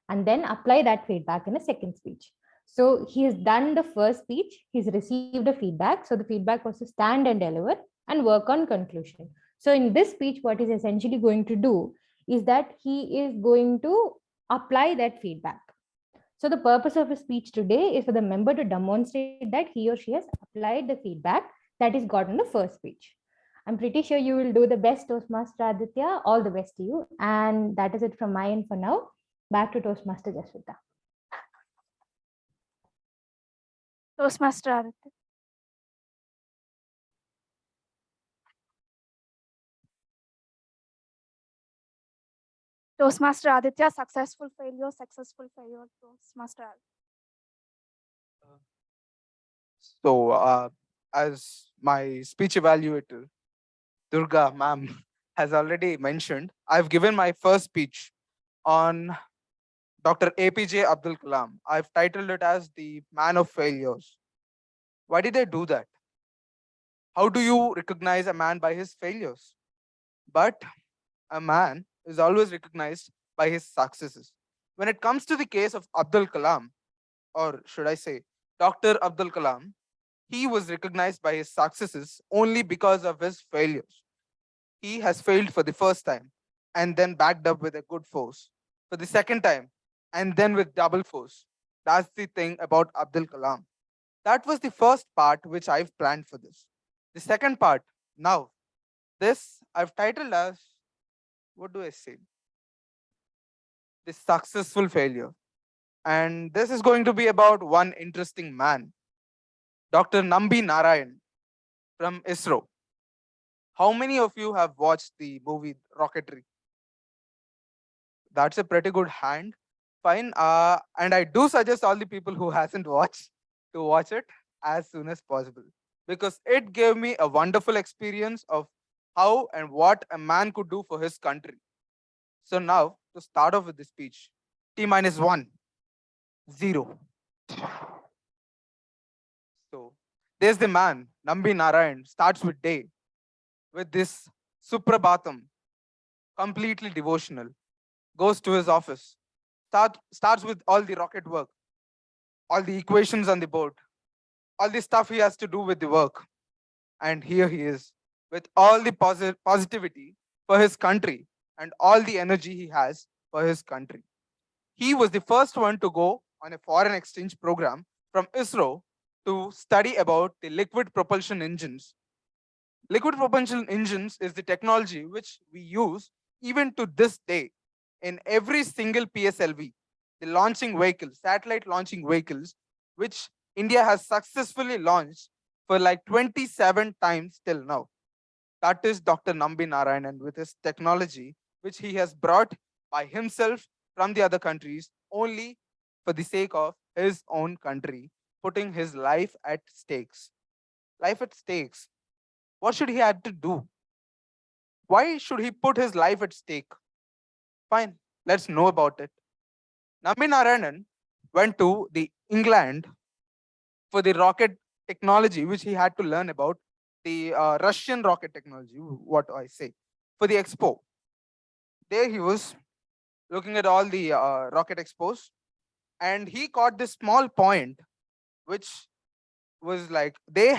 and then apply that feedback in a second speech. So he has done the first speech, he's received a feedback. So the feedback was to stand and deliver and work on conclusion. So in this speech, what he's essentially going to do is that he is going to apply that feedback. So the purpose of a speech today is for the member to demonstrate that he or she has applied the feedback that is got in the first speech. I'm pretty sure you will do the best, Toastmaster Aditya. All the best to you. And that is it from my end for now. Back to Toastmaster Jasvitha. Toastmaster Aditya. Toastmaster Aditya, successful failure, Toastmaster Aditya. So, as my speech evaluator, Durga ma'am, has already mentioned, I've given my first speech on Dr. APJ Abdul Kalam. I've titled it as the Man of Failures. Why did I do that? How do you recognize a man by his failures? But a man is always recognized by his successes. When it comes to the case of Abdul Kalam, or should I say, Dr. Abdul Kalam, he was recognized by his successes only because of his failures. He has failed for the first time and then backed up with a good force for the second time and then with double force. That's the thing about Abdul Kalam. That was the first part which I've planned for this. The second part, now, this I've titled as, what do I say? The successful failure. And this is going to be about one interesting man, Dr. Nambi Narayan from ISRO. How many of you have watched the movie Rocketry? That's a pretty good hand. Fine. And I do suggest all the people who hasn't watched to watch it as soon as possible, because it gave me a wonderful experience of how and what a man could do for his country. So now, to start off with the speech, T-1, 0. So there's the man, Nambi Narayan, starts with day with this Suprabhatam, completely devotional, goes to his office, starts with all the rocket work, all the equations on the board, all the stuff he has to do with the work. And here he is with all the positivity for his country and all the energy he has for his country. He was the first one to go on a foreign exchange program from ISRO to study about the liquid propulsion engines. Liquid propulsion engines is the technology which we use even to this day in every single PSLV, the launching vehicles, satellite launching vehicles, which India has successfully launched for like 27 times till now. That is Dr. Nambi Narayanan with his technology, which he has brought by himself from the other countries only for the sake of his own country, putting his life at stakes. Life at stakes. What should he have to do? Why should he put his life at stake? Fine, let's know about it. Nambi Narayanan went to the England for the rocket technology, which he had to learn about, the Russian rocket technology, what I say, for the expo. There he was looking at all the rocket expos, and he caught this small point, which was like the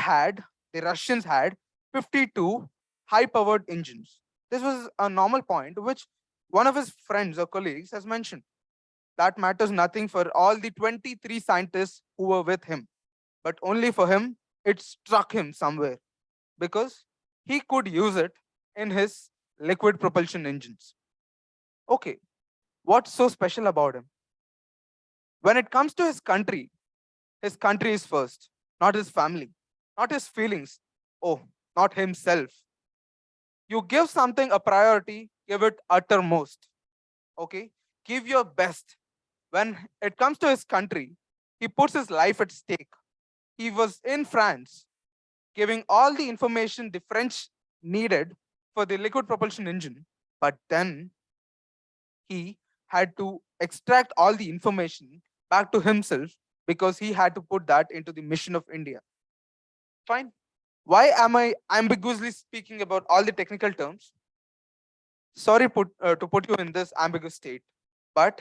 Russians had 52 high-powered engines. This was a normal point, which one of his friends or colleagues has mentioned. That matters nothing for all the 23 scientists who were with him. But only for him, it struck him somewhere, because he could use it in his liquid propulsion engines. Okay, what's so special about him? When it comes to his country is first, not his family, not his feelings, oh, not himself. You give something a priority, give it uttermost. Okay, give your best. When it comes to his country, He puts his life at stake. He was in France, giving all the information the French needed for the liquid propulsion engine. But then he had to extract all the information back to himself because he had to put that into the mission of India. Fine. Why am I ambiguously speaking about all the technical terms? Sorry to put you in this ambiguous state, but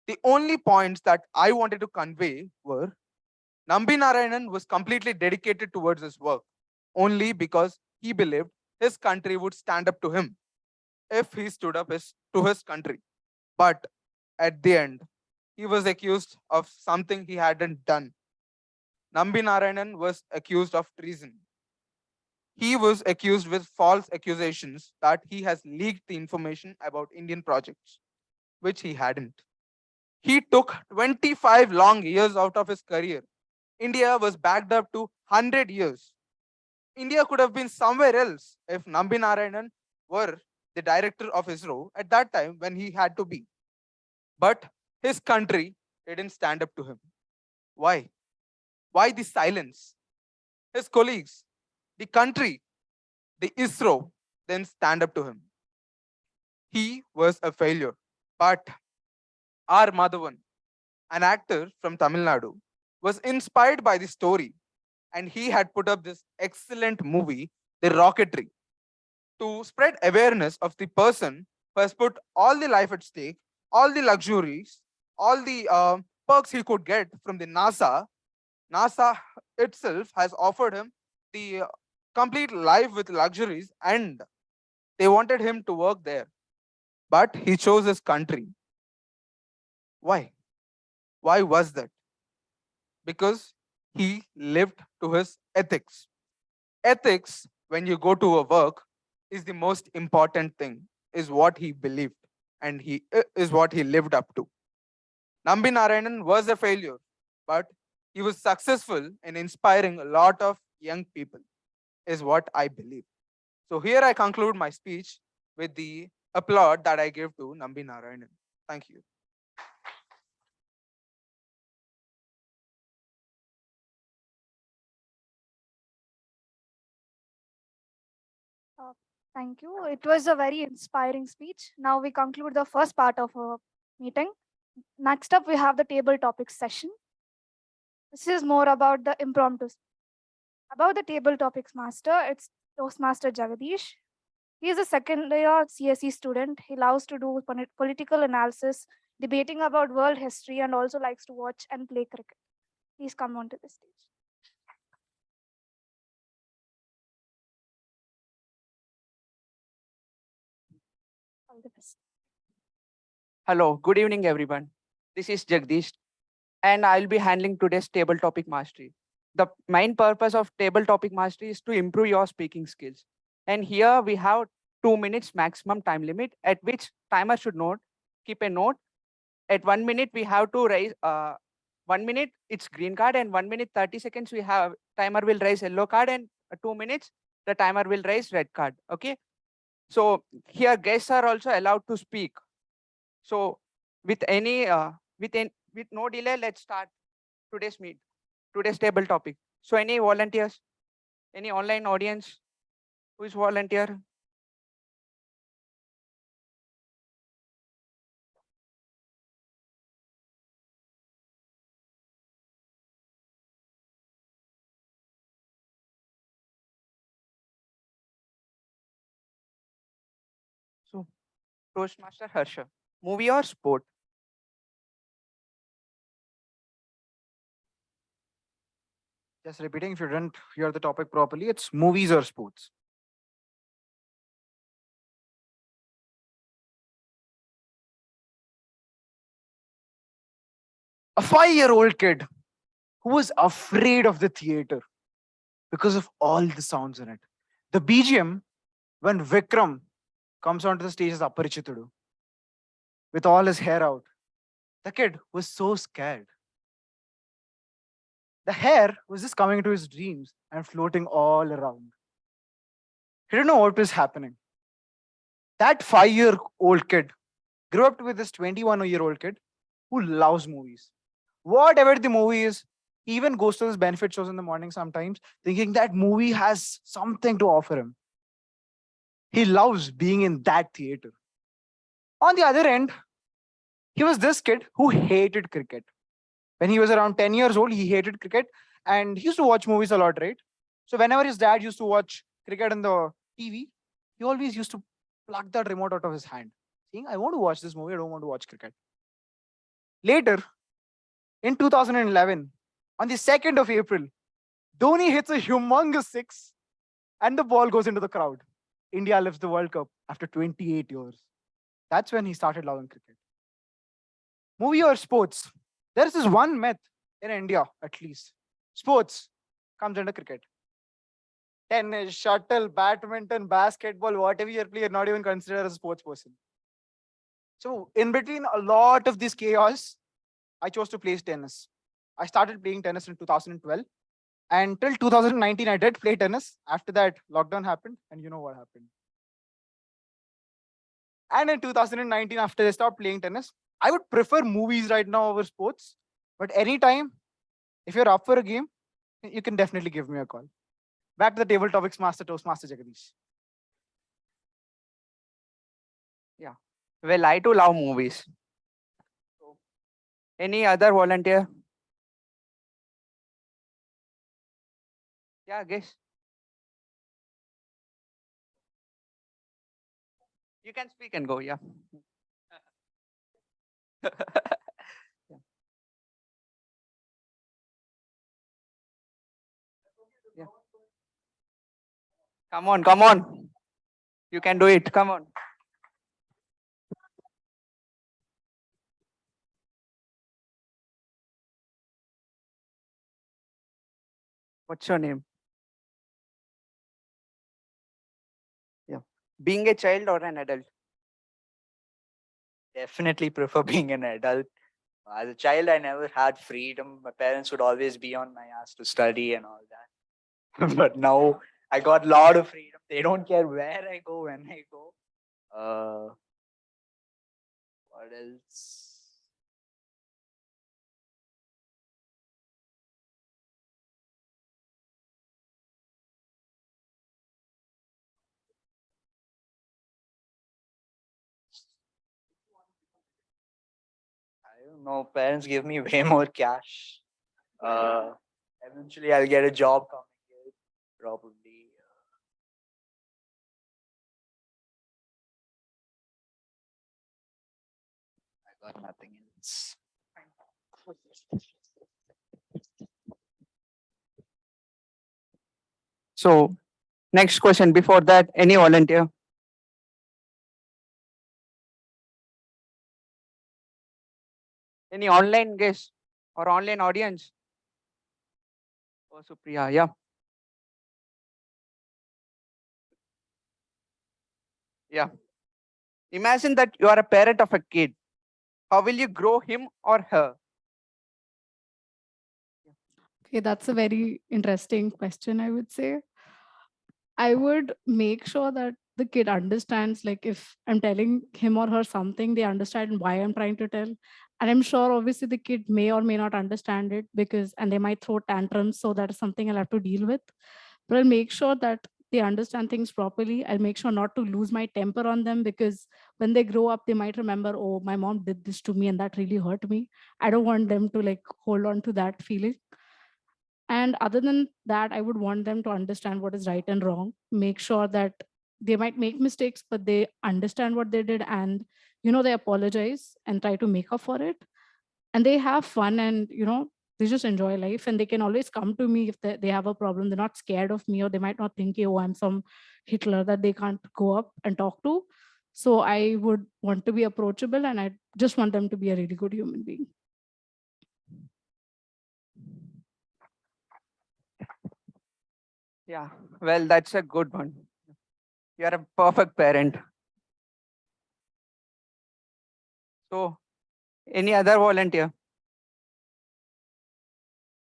the only points that I wanted to convey were Nambi Narayanan was completely dedicated towards his work only because he believed his country would stand up to him if he stood up to his country. But at the end, he was accused of something he hadn't done. Nambi Narayanan was accused of treason. He was accused with false accusations that he has leaked the information about Indian projects, which he hadn't. He took 25 long years out of his career. India was backed up to 100 years. India could have been somewhere else if Nambi Narayanan were the director of ISRO at that time when he had to be. But his country didn't stand up to him. Why? Why the silence? His colleagues, the country, the ISRO then stand up to him. He was a failure. But R. Madhavan, an actor from Tamil Nadu, was inspired by the story, and he had put up this excellent movie, The Rocketry, to spread awareness of the person who has put all the life at stake, all the luxuries, all the perks he could get from the NASA. NASA itself has offered him the complete life with luxuries, and they wanted him to work there. But he chose his country. Why? Why was that? Because he lived to his ethics. Ethics, when you go to a work, is the most important thing, is what he believed, and he is what he lived up to. Nambi Narayanan was a failure, but he was successful in inspiring a lot of young people, is what I believe. So here I conclude my speech with the applaud that I give to Nambi Narayanan. Thank you. Thank you. It was a very inspiring speech. Now we conclude the first part of our meeting. Next up, we have the table topics session. This is more about the impromptu. About the table topics master, it's Toastmaster Jagadeesh. He is a second year CSE student. He loves to do political analysis, debating about world history, and also likes to watch and play cricket. Please come onto the stage. All the best. Hello, good evening, everyone. This is Jagadeesh, and I'll be handling today's table topic mastery. The main purpose of table topic mastery is to improve your speaking skills. And here we have 2 minutes maximum time limit, at which timer should keep a note. At 1 minute, we have to raise 1 minute, it's green card, and 1 minute 30 seconds, timer will raise yellow card, and 2 minutes, the timer will raise red card. Okay. So here guests are also allowed to speak. So with no delay, let's start today's table topic. So any volunteers, any online audience who is volunteer? So Toastmaster Harsha, movie or sport? Just repeating, if you didn't hear the topic properly, it's movies or sports. A 5-year-old kid who was afraid of the theater because of all the sounds in it. The BGM, when Vikram comes onto the stage as Aparichitudu, with all his hair out, the kid was so scared. The hair was just coming into his dreams and floating all around. He didn't know what was happening. That 5-year-old kid grew up with this 21-year-old kid who loves movies. whatever the movie is, he even goes to his benefit shows in the morning sometimes, thinking that movie has something to offer him. He loves being in that theater. On the other end, he was this kid who hated cricket. When he was around 10 years old, he hated cricket and he used to watch movies a lot, right? So whenever his dad used to watch cricket on the TV, he always used to pluck that remote out of his hand, saying, I want to watch this movie, I don't want to watch cricket. Later, in 2011, on the 2nd of April, Dhoni hits a humongous six and the ball goes into the crowd. India lifts the World Cup after 28 years. That's when he started loving cricket. Movie or sports? There is this one myth in India, at least. Sports comes under cricket. Tennis, shuttle, badminton, basketball, whatever you play, you're not even considered as a sports person. So in between a lot of this chaos, I chose to play tennis. I started playing tennis in 2012. And till 2019, I did play tennis. After that, lockdown happened, and you know what happened. And in 2019, after I stopped playing tennis, I would prefer movies right now over sports. But anytime, if you're up for a game, you can definitely give me a call. Back to the table topics master, Toastmaster Jagadeesh. Yeah. Well, I too love movies. Any other volunteer? Yeah, guess. You can speak and go, yeah. Yeah. Yeah. Come on, come on. You can do it. Come on. What's your name? Yeah. Being a child or an adult? Definitely prefer being an adult. As a child, I never had freedom. My parents would always be on my ass to study and all that. But now I got a lot of freedom. They don't care where I go, when I go. What else? I don't know. Parents give me way more cash. Eventually, I'll get a job coming here, probably. I got nothing else. So, next question. Before that, any volunteer? Any online guest or online audience? Oh, Supriya, yeah. Yeah. Imagine that you are a parent of a kid. How will you grow him or her? Okay, that's a very interesting question, I would say. I would make sure that the kid understands, like if I'm telling him or her something, they understand why I'm trying to tell. And I'm sure obviously the kid may or may not understand it and they might throw tantrums. So that is something I'll have to deal with. But I'll make sure that they understand things properly. I'll make sure not to lose my temper on them, because when they grow up, they might remember, oh, my mom did this to me and that really hurt me. I don't want them to like hold on to that feeling. And other than that, I would want them to understand what is right and wrong, make sure that they might make mistakes, but they understand what they did and, they apologize and try to make up for it. And they have fun and, they just enjoy life, and they can always come to me if they have a problem. They're not scared of me, or they might not think, oh, I'm some Hitler that they can't go up and talk to. So I would want to be approachable, and I just want them to be a really good human being. Yeah, well, that's a good one. You are a perfect parent. So, any other volunteer?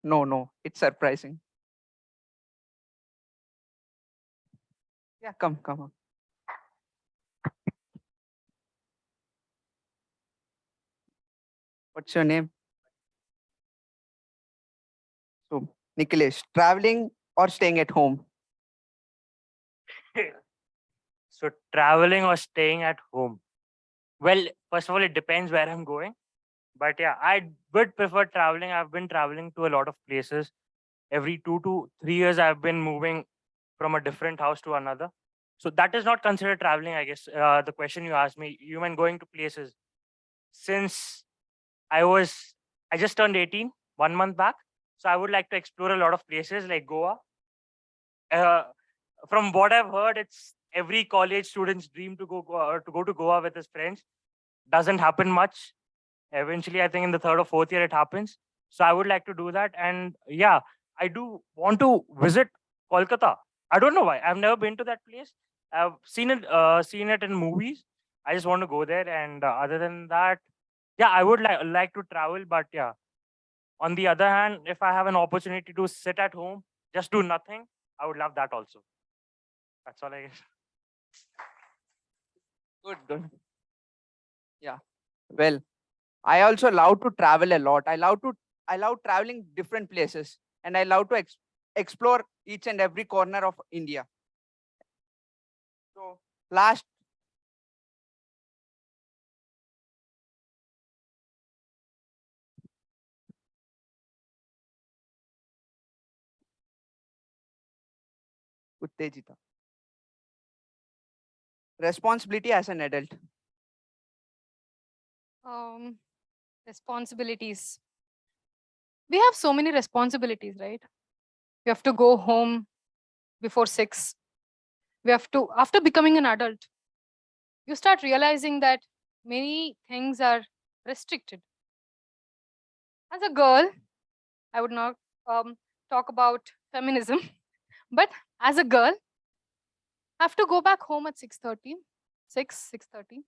No, it's surprising. Yeah, come on. What's your name? So, Nikhilesh, traveling or staying at home? So traveling or staying at home? Well, first of all, it depends where I'm going. But yeah, I would prefer traveling. I've been traveling to a lot of places. Every 2 to 3 years, I've been moving from a different house to another. So that is not considered traveling, I guess. The question you asked me, you meant going to places. Since I just turned 18 1 month back. So I would like to explore a lot of places like Goa. Uh, from what I've heard, it's every college student's dream to go to Goa with his friends. Doesn't happen much. Eventually, I think in the third or fourth year it happens. So I would like to do that. And yeah, I do want to visit Kolkata. I don't know why. I've never been to that place. I've seen it in movies. I just want to go there. And other than that, yeah, I would like to travel. But yeah, on the other hand, if I have an opportunity to sit at home, just do nothing, I would love that also. That's all I guess. Good, good. Yeah. Well, I also love to travel a lot. I love traveling different places, and I love to explore each and every corner of India. So last Uthejitha. Responsibility as an adult. Responsibilities. We have so many responsibilities, right? We have to go home before 6. We have to, after becoming an adult, you start realizing that many things are restricted. As a girl, I would not talk about feminism, but as a girl, I have to go back home at 6:30, 6:30,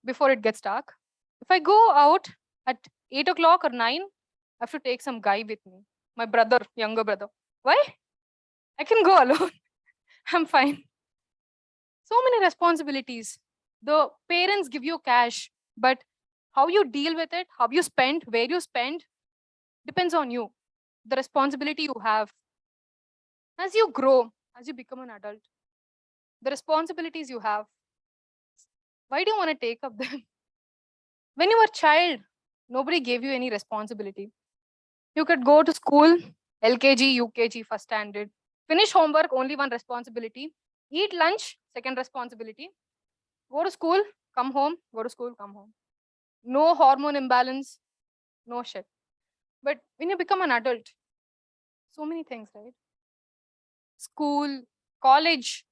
before it gets dark. If I go out at 8 o'clock or 9, I have to take some guy with me, my brother, younger brother. Why? I can go alone. I'm fine. So many responsibilities. The parents give you cash, but how you deal with it, how you spend, where you spend, depends on you. The responsibility you have. As you grow, as you become an adult, the responsibilities you have, why do you want to take up them? When you were a child, nobody gave you any responsibility. You could go to school, LKG, UKG, first standard, finish homework, only one responsibility, eat lunch, second responsibility, go to school, come home, go to school, come home. No hormone imbalance, no shit. But when you become an adult, so many things, right? School, college,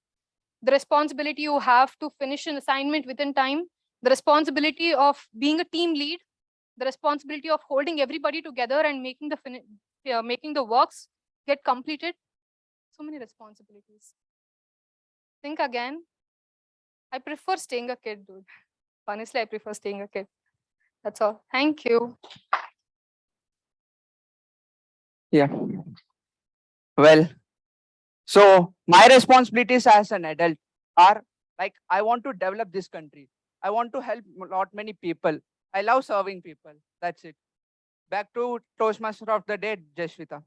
the responsibility you have to finish an assignment within time, the responsibility of being a team lead, the responsibility of holding everybody together and making the works get completed. So many responsibilities. Think again. I prefer staying a kid, dude. Honestly, I prefer staying a kid. That's all. Thank you. Yeah. Well, so my responsibilities as an adult are like I want to develop this country. I want to help a lot many people. I love serving people. That's it. Back to Toastmaster of the day, Jasvitha.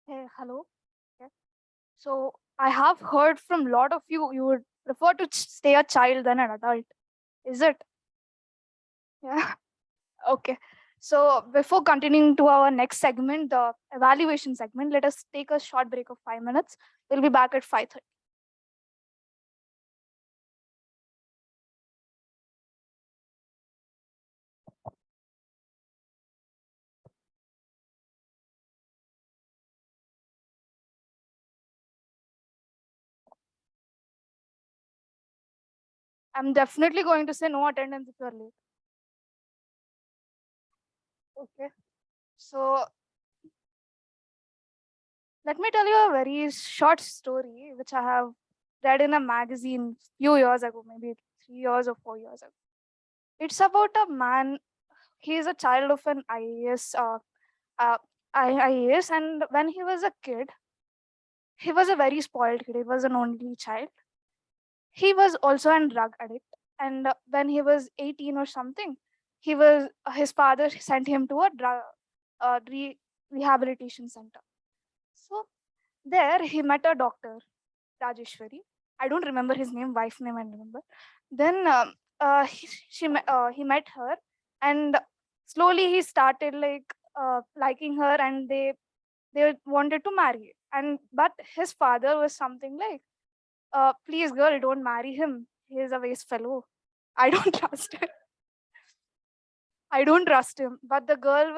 Hey, hello. Okay. So I have heard from a lot of you, you would prefer to stay a child than an adult. Is it? Yeah. Okay. So before continuing to our next segment, the evaluation segment, let us take a short break of 5 minutes. We'll be back at 5:30. I'm definitely going to say no attendance if you're late. Okay. So let me tell you a very short story which I have read in a magazine few years ago, maybe 3 years or 4 years ago. It's about a man. He is a child of an IAS, IAS, and when he was a kid, he was a very spoiled kid. He was an only child. He was also a drug addict, and when he was 18 or something, his father sent him to a rehabilitation center. So there he met a doctor, Rajeshwari. I don't remember his name, wife name I remember. Then he met her, and slowly he started liking her, and they wanted to marry. And but his father was something like, please girl, don't marry him. He is a waste fellow. I don't trust him. I don't trust him. But the girl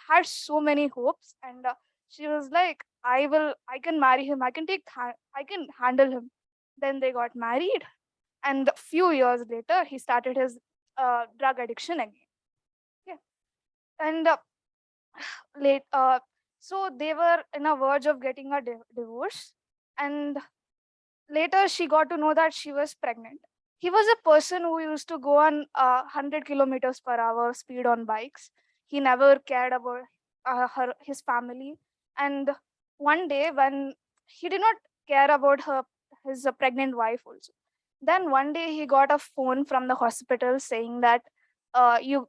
had so many hopes, and she was like, I can marry him. I can handle him. Then they got married, and a few years later, he started his drug addiction again. Yeah, and late. So they were in a verge of getting a divorce, and later she got to know that she was pregnant. He was a person who used to go on 100 kilometers per hour speed on bikes. He never cared about his family. And one day, when he did not care about his pregnant wife also, then one day he got a phone from the hospital saying that you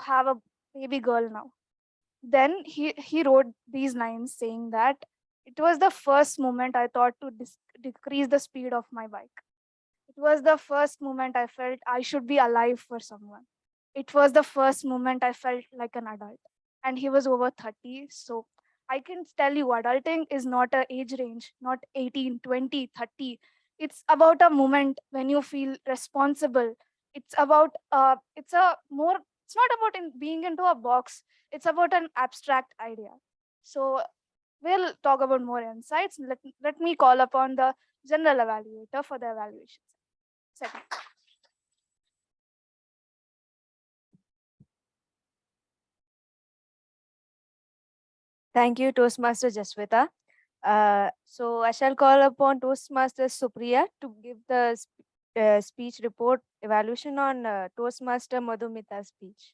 have a baby girl now. Then he wrote these lines saying that it was the first moment I thought to decrease the speed of my bike. It was the first moment I felt I should be alive for someone. It was the first moment I felt like an adult. And he was over 30. So I can tell you, adulting is not an age range, not 18, 20, 30. It's about a moment when you feel responsible. It's about, it's not about being into a box. It's about an abstract idea. So we'll talk about more insights. Let me call upon the general evaluator for the evaluation. Second. Thank you, Toastmaster Jasvitha. So I shall call upon Toastmaster Supriya to give the speech report evaluation on Toastmaster Madhumitha's speech.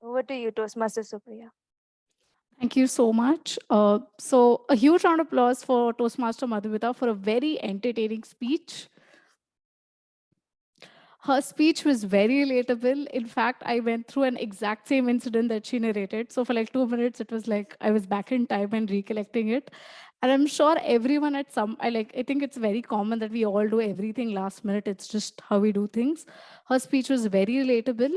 Over to you, Toastmaster Supriya. Thank you so much. So a huge round of applause for Toastmaster Madhumitha for a very entertaining speech. Her speech was very relatable. In fact, I went through an exact same incident that she narrated. So for like 2 minutes, it was like I was back in time and recollecting it. And I'm sure everyone at I think it's very common that we all do everything last minute. It's just how we do things. Her speech was very relatable.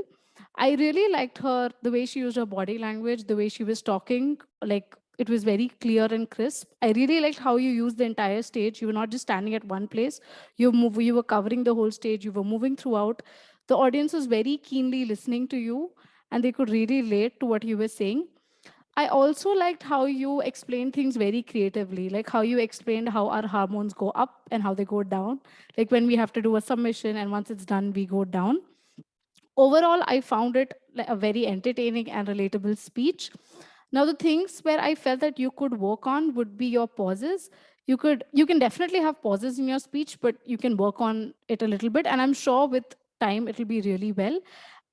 I really liked the way she used her body language, the way she was talking, like it was very clear and crisp. I really liked how you used the entire stage. You were not just standing at one place. You were covering the whole stage. You were moving throughout. The audience was very keenly listening to you, and they could really relate to what you were saying. I also liked how you explained things very creatively, like how you explained how our hormones go up and how they go down. Like when we have to do a submission, and once it's done, we go down. Overall, I found it a very entertaining and relatable speech. Now, the things where I felt that you could work on would be your pauses. You can definitely have pauses in your speech, but you can work on it a little bit. And I'm sure with time, it'll be really well.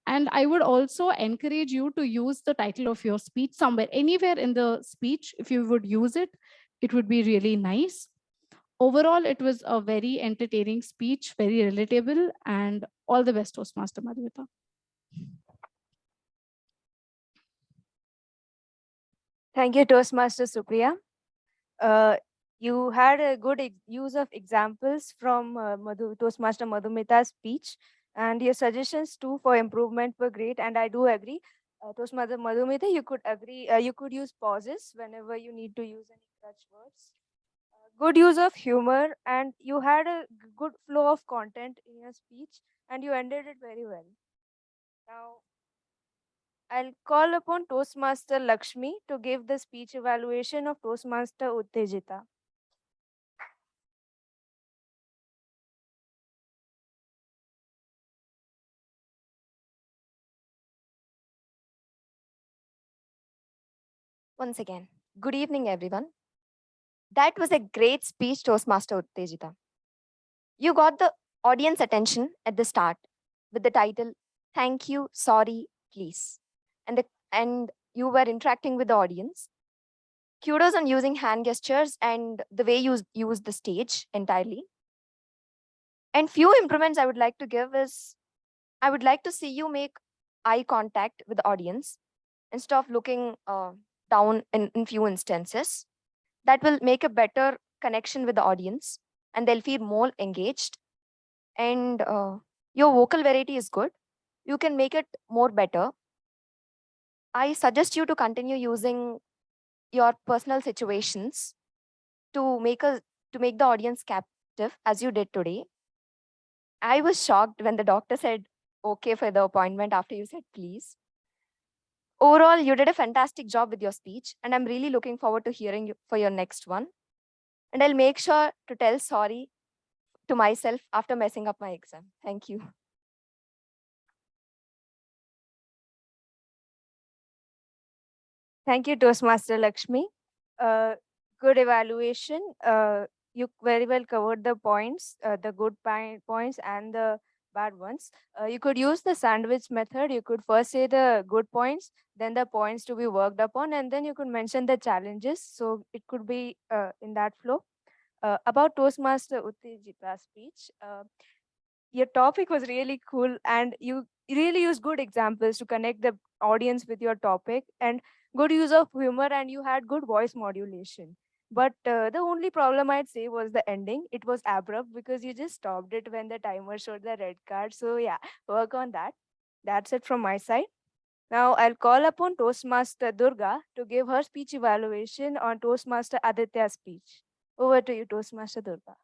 And I would also encourage you to use the title of your speech somewhere, anywhere in the speech. If you would use it, it would be really nice. Overall, it was a very entertaining speech, very relatable, and all the best, Toastmaster Madhumitha. Thank you, Toastmaster Supriya. You had a good use of examples from Toastmaster Madhumitha's speech, and your suggestions too for improvement were great. And I do agree, Toastmaster Madhumitha, you could agree. You could use pauses whenever you need to use any crutch words. Good use of humor, and you had a good flow of content in your speech, and you ended it very well. Now, I'll call upon Toastmaster Lakshmi to give the speech evaluation of Toastmaster Uthejitha. Once again, good evening, everyone. That was a great speech, Toastmaster Uthejitha. You got the audience attention at the start with the title, Thank You, Sorry, Please. And you were interacting with the audience. Kudos on using hand gestures and the way you used the stage entirely. And few improvements I would like to give is, I would like to see you make eye contact with the audience instead of looking down in few instances. That will make a better connection with the audience and they'll feel more engaged. And your vocal variety is good. You can make it more better. I suggest you to continue using your personal situations to make the audience captive as you did today. I was shocked when the doctor said okay for the appointment after you said please. Overall, you did a fantastic job with your speech, and I'm really looking forward to hearing you for your next one. And I'll make sure to tell sorry to myself after messing up my exam. Thank you. Thank you, Toastmaster Lakshmi. Good evaluation. You very well covered the points, the good points and the bad ones. You could use the sandwich method. You could first say the good points, then the points to be worked upon, and then you could mention the challenges. So it could be in that flow. About Toastmaster Uthejitha's speech, your topic was really cool and you really used good examples to connect the audience with your topic and good use of humor, and you had good voice modulation. But the only problem I'd say was the ending. It was abrupt because you just stopped it when the timer showed the red card. So yeah, work on that. That's it from my side. Now I'll call upon Toastmaster Durga to give her speech evaluation on Toastmaster Aditya's speech. Over to you, Toastmaster Durga.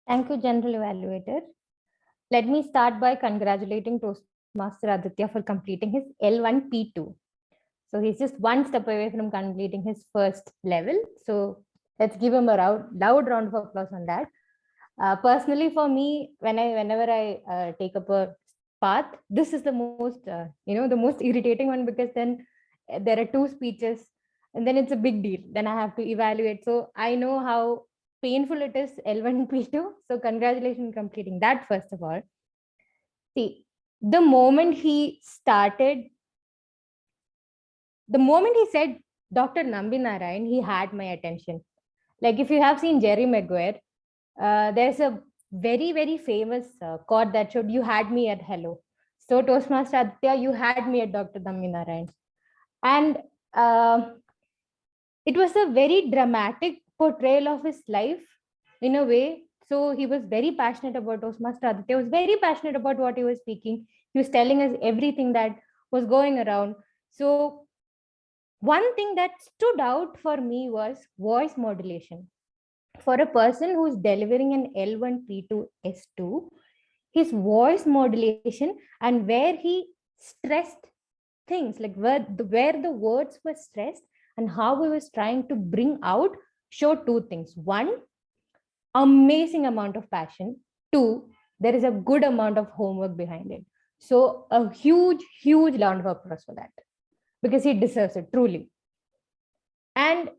Thank you, General Evaluator. Let me start by congratulating Toastmaster Aditya for completing his L1P2. So he's just one step away from completing his first level. So let's give him a loud round of applause on that. Personally, for me, whenever I take up a path, this is the most, the most irritating one, because then there are two speeches and then it's a big deal. Then I have to evaluate. So I know how painful it is, L1P2. So congratulations on completing that, first of all. See, the moment he said Dr. Nambinarayan, he had my attention. Like if you have seen Jerry Maguire, there's a very, very famous quote that showed, "You had me at hello." So Toastmaster Aditya, you had me at Dr. Nambinarayan. And it was a very dramatic portrayal of his life in a way. So he was very passionate about Toastmaster Aditya, was very passionate about what he was speaking. He was telling us everything that was going around. So one thing that stood out for me was voice modulation. For a person who's delivering an L1P2 S2, his voice modulation and where he stressed things, like where the words were stressed and how he was trying to bring out, showed two things. One, amazing amount of passion. Two, there is a good amount of homework behind it. So a huge, huge round of applause for that, because he deserves it, truly. And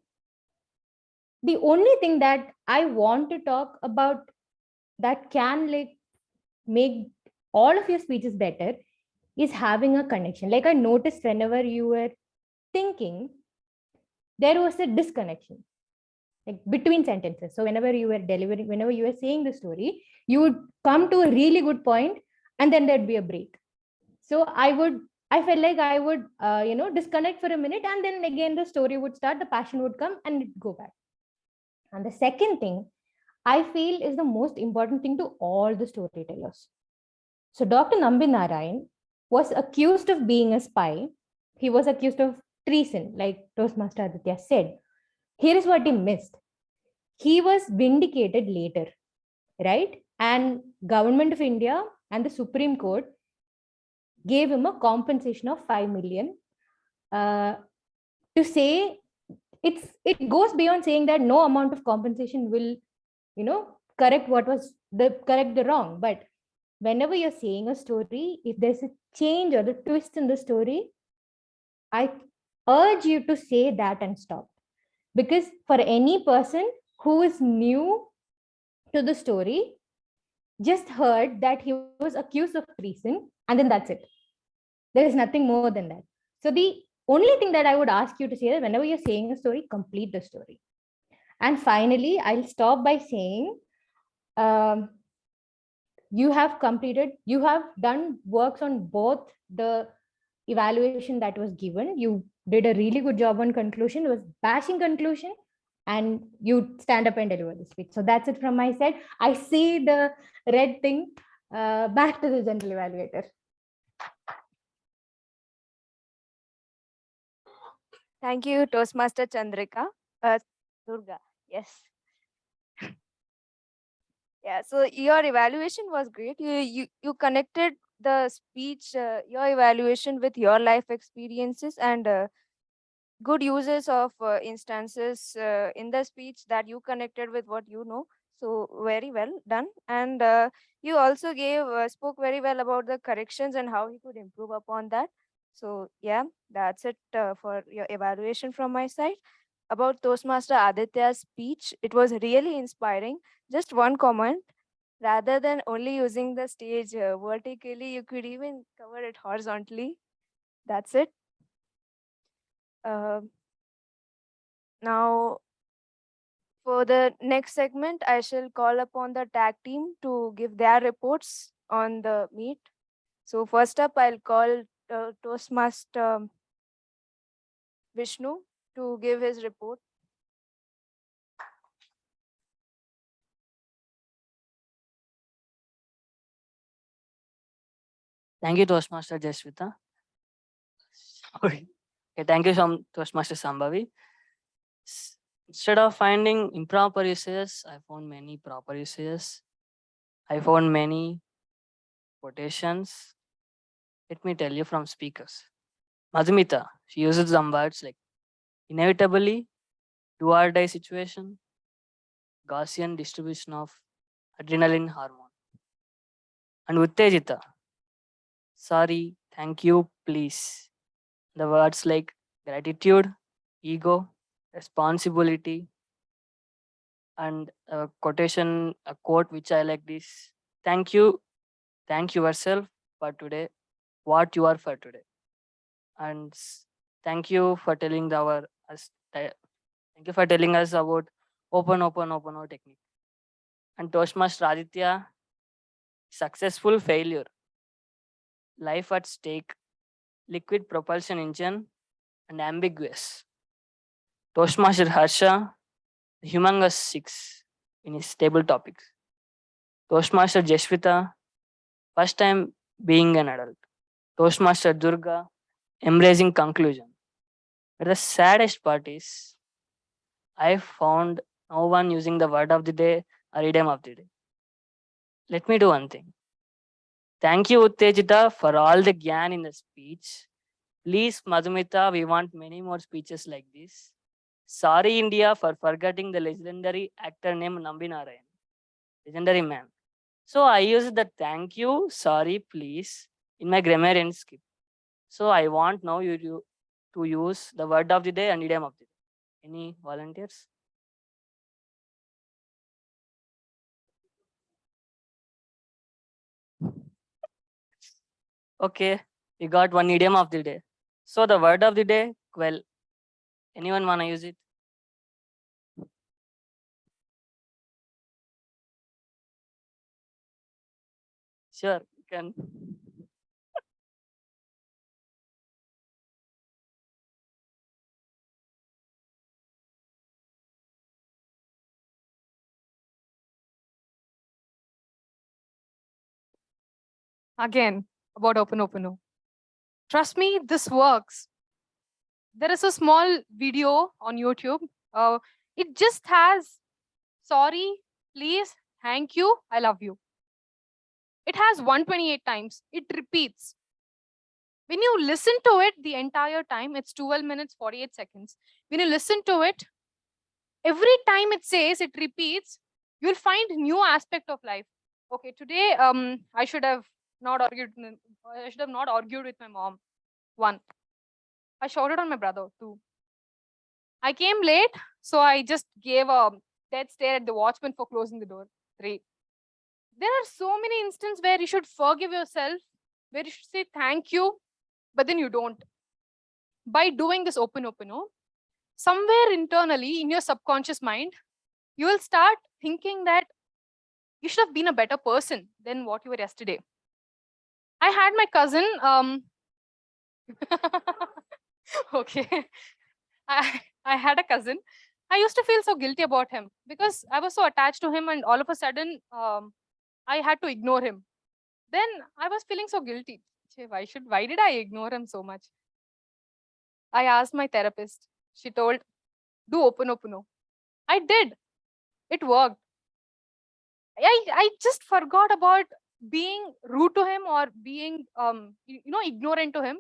the only thing that I want to talk about that can make all of your speeches better is having a connection. Like I noticed whenever you were thinking, there was a disconnection, like between sentences. So whenever you were delivering, whenever you were saying the story, you would come to a really good point and then there'd be a break. So I felt like I would, disconnect for a minute, and then again the story would start, the passion would come and it'd go back. And the second thing I feel is the most important thing to all the storytellers. So Dr. Nambinarayan was accused of being a spy. He was accused of treason, like Toastmaster Aditya said. Here is what he missed. He was vindicated later, right? And Government of India and the Supreme Court gave him a compensation of 5 million to say it goes beyond saying that no amount of compensation will, correct the wrong. But whenever you're saying a story, if there's a change or the twist in the story, I urge you to say that and stop. Because for any person who is new to the story, just heard that he was accused of treason, and then that's it. There is nothing more than that. So the only thing that I would ask you to say is, whenever you're saying a story, complete the story. And finally, I'll stop by saying, um, you have done works on both the evaluation that was given. You did a really good job on conclusion. It was bashing conclusion, and you stand up and deliver the speech. So that's it from my side. I see the red thing. Back to the general evaluator. Thank you, Toastmaster Chandrika. Durga, yes. Yeah, so your evaluation was great. You connected the speech, your evaluation with your life experiences and good uses of instances in the speech that you connected with what you know. So very well done. And you also spoke very well about the corrections and how he could improve upon that. So yeah, that's it for your evaluation from my side. About Toastmaster Aditya's speech, it was really inspiring. Just one comment. Rather than only using the stage vertically, you could even cover it horizontally. That's it. Now, for the next segment, I shall call upon the tag team to give their reports on the meet. So first up, I'll call Toastmaster Vishnu to give his report. Thank you, Toastmaster Jasvitha. Okay, thank you, Toastmaster Shambhavi. Instead of finding improper usages, I found many proper usages. I found many quotations. Let me tell you from speakers. Madhumitha, she uses some words like inevitably, do or die situation, Gaussian distribution of adrenaline hormone. And Uthejitha, sorry, thank you, please. The words like gratitude, ego, responsibility, and a quotation, a quote which I like this: thank you, thank yourself for today, what you are for today. And thank you for telling thank you for telling us about open technique. And Toastmaster Aditya, successful failure, life at stake, liquid propulsion engine, and ambiguous. Toastmaster Harsha, humongous 6 in his table topics. Toastmaster Jasvitha, first time being an adult. Toastmaster Durga, embracing conclusion. But the saddest part is, I found no one using the word of the day or idiom of the day. Let me do one thing. Thank you, Uthejitha, for all the gyan in the speech. Please, Madhumitha, we want many more speeches like this. Sorry, India, for forgetting the legendary actor named Nambi Narayan. Legendary man. So I used the thank you, sorry, please in my grammarian skip. So I want now you to use the word of the day and idiom of the day. Any volunteers? Okay, we got one idiom of the day. So the word of the day, well, anyone wanna use it? Sure, you can. Again, about open. Trust me, this works. There is a small video on YouTube. It just has sorry, please, thank you, I love you. It has 128 times. It repeats. When you listen to it the entire time, it's 12 minutes, 48 seconds. When you listen to it, every time it says, it repeats, you'll find new aspect of life. Okay, today I should have not argued with my mom. 1. I shouted on my brother. 2. I came late, so I just gave a dead stare at the watchman for closing the door. 3. There are so many instances where you should forgive yourself, where you should say thank you, but then you don't. By doing this open, somewhere internally in your subconscious mind, you will start thinking that you should have been a better person than what you were yesterday. I had my cousin. Okay. I had a cousin. I used to feel so guilty about him because I was so attached to him, and all of a sudden, I had to ignore him. Then I was feeling so guilty. Why did I ignore him so much? I asked my therapist. She told, do Oponopono. I did. It worked. I just forgot about being rude to him or being ignorant to him.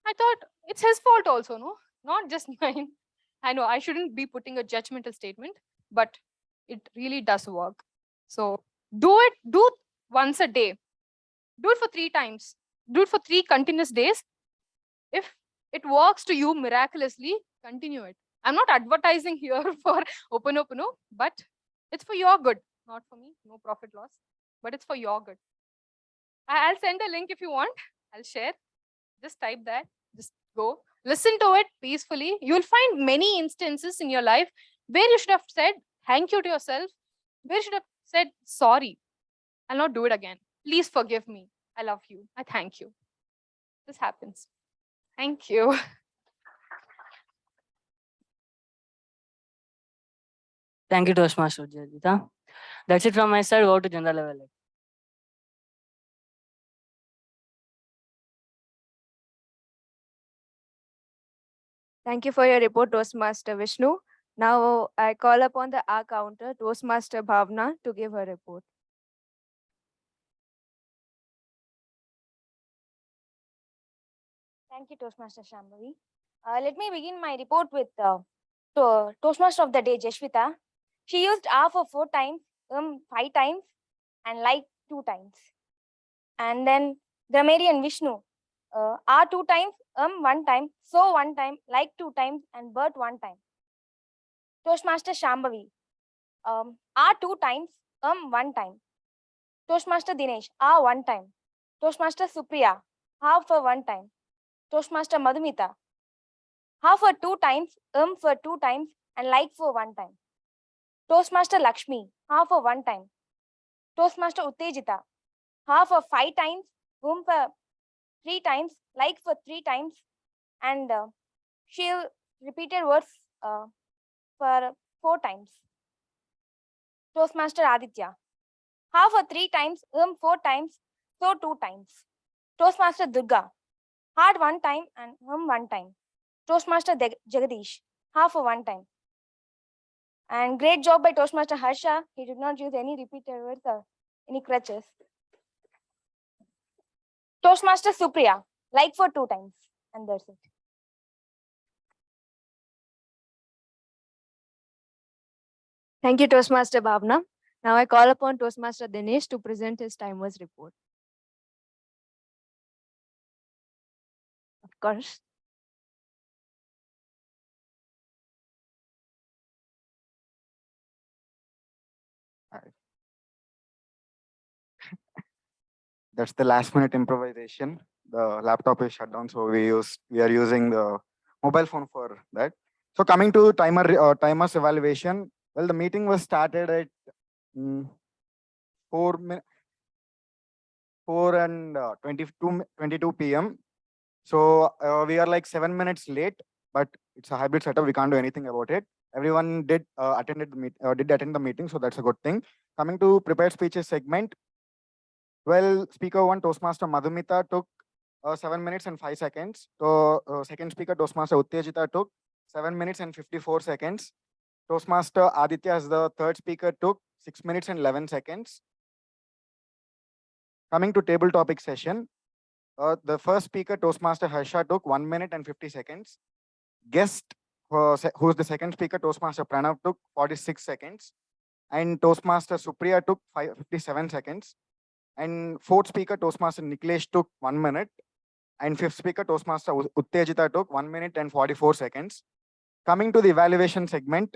I thought it's his fault also, no? Not just mine. I know I shouldn't be putting a judgmental statement, but it really does work. So do once a day. Do it for 3 times. Do it for 3 continuous days. If it works to you miraculously, continue it. I'm not advertising here for Oponopono, but it's for your good, not for me. No profit loss, but it's for your good. I'll send a link if you want. I'll share. Just type that. Just go. Listen to it peacefully. You'll find many instances in your life where you should have said thank you to yourself, where you should have said sorry. I'll not do it again. Please forgive me. I love you. I thank you. This happens. Thank you. Thank you, Toastmaster Jasvitha. That's it from my side. Go to general level. Thank you for your report, Toastmaster Vishnu. Now I call upon the R counter, Toastmaster Bhavana, to give her report. Thank you, Toastmaster Shambhavi. Let me begin my report with Toastmaster of the day, Jasvitha. She used R for 4 times, 5 times, and like 2 times. And then Grammarian Vishnu, R 2 times, 1 time, so 1 time, like 2 times, and bird 1 time. Toastmaster Shambhavi, R 2 times, 1 time. Toastmaster Dinesh, R 1 time. Toastmaster Supriya, half for 1 time. Toastmaster Madhumitha, half for 2 times, for 2 times, and like for 1 time. Toastmaster Lakshmi, half for 1 time. Toastmaster Uthejitha, half for 5 times, for 3 times, like for 3 times, and she repeated words for 4 times. Toastmaster Aditya, half for 3 times, 4 times, so 2 times. Toastmaster Durga, hard 1 time and 1 time. Toastmaster Jagadeesh, half for 1 time. And great job by Toastmaster Harsha. He did not use any repeated words or any crutches. Toastmaster Supriya, like for 2 times. And that's it. Thank you, Toastmaster Bhavana. Now I call upon Toastmaster Dinesh to present his timers report. Of course. That's the last minute improvisation. The laptop is shut down, so we are using the mobile phone for that. So coming to timers evaluation, well, the meeting was started at 4:22 p.m. So we are like 7 minutes late, but it's a hybrid setup. We can't do anything about it. Everyone did attend the meeting, so that's a good thing. Coming to prepared speeches segment, well, speaker 1, Toastmaster Madhumitha, took 7 minutes and 5 seconds. So second speaker, Toastmaster Uthejitha, took 7 minutes and 54 seconds. Toastmaster Aditya as the third speaker took 6 minutes and 11 seconds. Coming to table topic session, the first speaker, Toastmaster Harsha, took 1 minute and 50 seconds. Guest, who's the second speaker, Toastmaster Pranav, took 46 seconds. And Toastmaster Supriya took 57 seconds. And fourth speaker, Toastmaster Niklesh, took 1 minute. And fifth speaker, Toastmaster Uthejitha, took 1 minute and 44 seconds. Coming to the evaluation segment,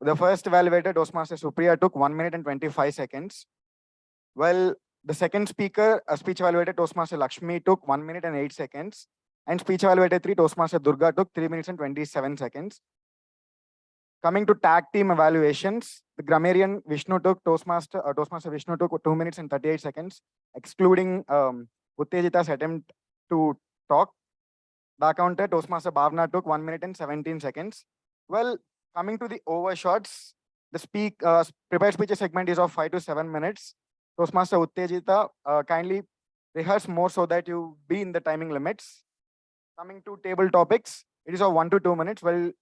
the first evaluator, Toastmaster Supriya, took 1 minute and 25 seconds. Well, the second speaker, speech evaluator, Toastmaster Lakshmi, took 1 minute and 8 seconds. And speech evaluator 3, Toastmaster Durga, took 3 minutes and 27 seconds. Coming to tag team evaluations, the grammarian Vishnu took Toastmaster Vishnu took 2 minutes and 38 seconds, excluding Uthejitha's attempt to talk. The accountant Toastmaster Bhavana took 1 minute and 17 seconds. Well, coming to the overshots, the prepared speeches segment is of 5 to 7 minutes. Toastmaster Uthejitha, kindly rehearse more so that you be in the timing limits. Coming to table topics, it is of 1 to 2 minutes. Well,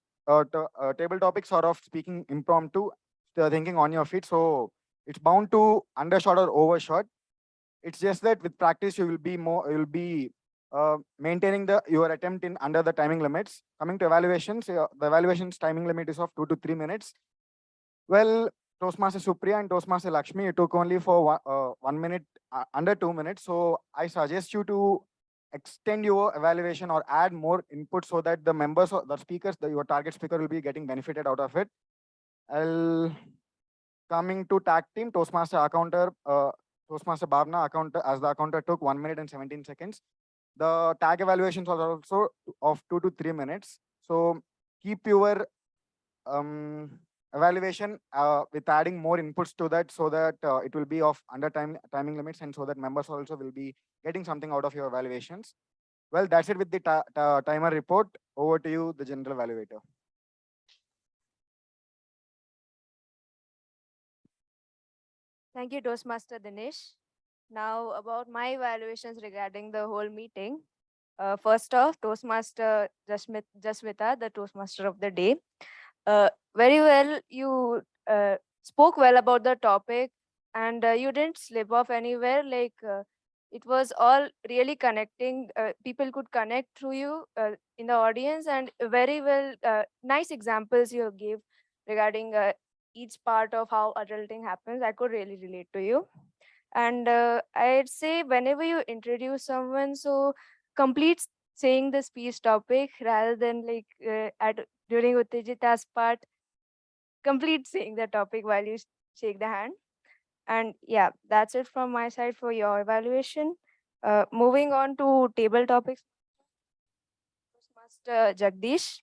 table topics are of speaking impromptu, thinking on your feet. So it's bound to undershot or overshot. It's just that with practice, you will be maintaining your attempt in under the timing limits. Coming to evaluations, the evaluations timing limit is of 2 to 3 minutes. Well, Toastmaster Supriya and Toastmaster Lakshmi, it took only for 1 minute, under 2 minutes. So I suggest you to extend your evaluation or add more input so that the members or the speakers, your target speaker will be getting benefited out of it. Coming to tag team, Toastmaster Bhavana as the accountant took 1 minute and 17 seconds. The tag evaluations are also of 2 to 3 minutes. So keep your evaluation with adding more inputs to that so that it will be of under timing limits and so that members also will be getting something out of your evaluations. Well, that's it with the timer report. Over to you, the general evaluator. Thank you, Toastmaster Dinesh. Now about my evaluations regarding the whole meeting. First off, Toastmaster Jasvitha, the Toastmaster of the day. Very well, you spoke well about the topic and you didn't slip off anywhere. Like it was all really connecting. People could connect through you in the audience, and very well, nice examples you gave regarding each part of how adulting happens. I could really relate to you. And I'd say whenever you introduce someone, so complete saying the speech topic rather than like during Uthejitha's part, complete saying the topic while you shake the hand. And yeah, that's it from my side for your evaluation. Moving on to table topics, Master Jagadeesh.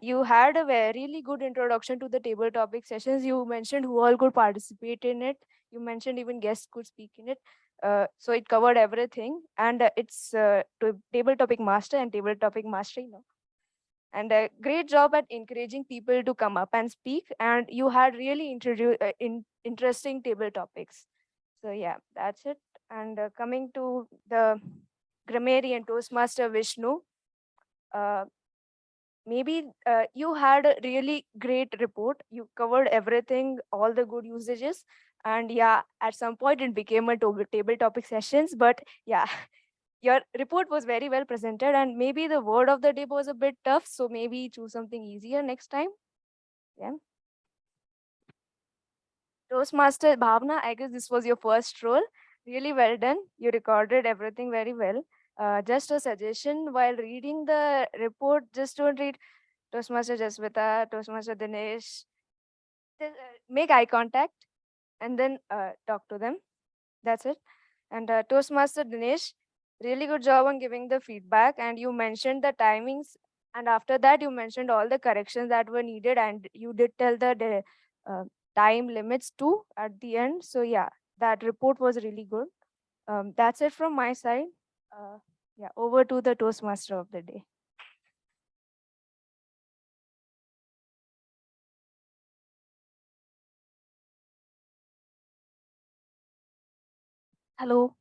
You had a really good introduction to the table topic sessions. You mentioned who all could participate in it. You mentioned even guests could speak in it. So it covered everything. And it's table topic master and table topic mastery now. And a great job at encouraging people to come up and speak. And you had really interesting table topics. So yeah, that's it. And coming to the grammarian Toastmaster Vishnu, maybe you had a really great report. You covered everything, all the good usages. And yeah, at some point it became a table topic sessions, but yeah, your report was very well presented, and maybe the word of the day was a bit tough. So maybe choose something easier next time. Yeah. Toastmaster Bhavana, I guess this was your first role. Really well done. You recorded everything very well. Just a suggestion, while reading the report, just don't read Toastmaster Jasvitha, Toastmaster Dinesh. Make eye contact and then talk to them. That's it. And Toastmaster Dinesh, really good job on giving the feedback. And you mentioned the timings. And after that, you mentioned all the corrections that were needed. And you did tell the time limits too at the end. So yeah, that report was really good. That's it from my side. Yeah, over to the Toastmaster of the day. Hello,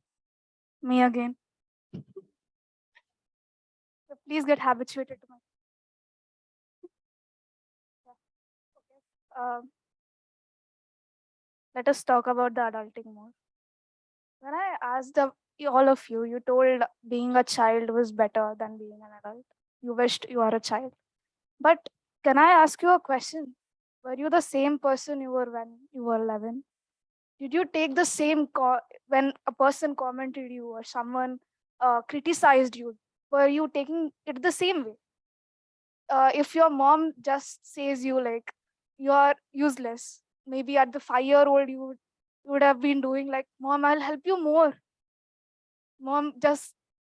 me again. So please get habituated to my. Let us talk about the adulting more. When I asked all of you, you told being a child was better than being an adult. You wished you are a child. But can I ask you a question? Were you the same person you were when you were 11? Did you take the same when a person commented you or someone criticized you? Were you taking it the same way? If your mom just says you like you are useless, maybe at the 5-year-old you would have been doing like, Mom, I'll help you more. Mom, just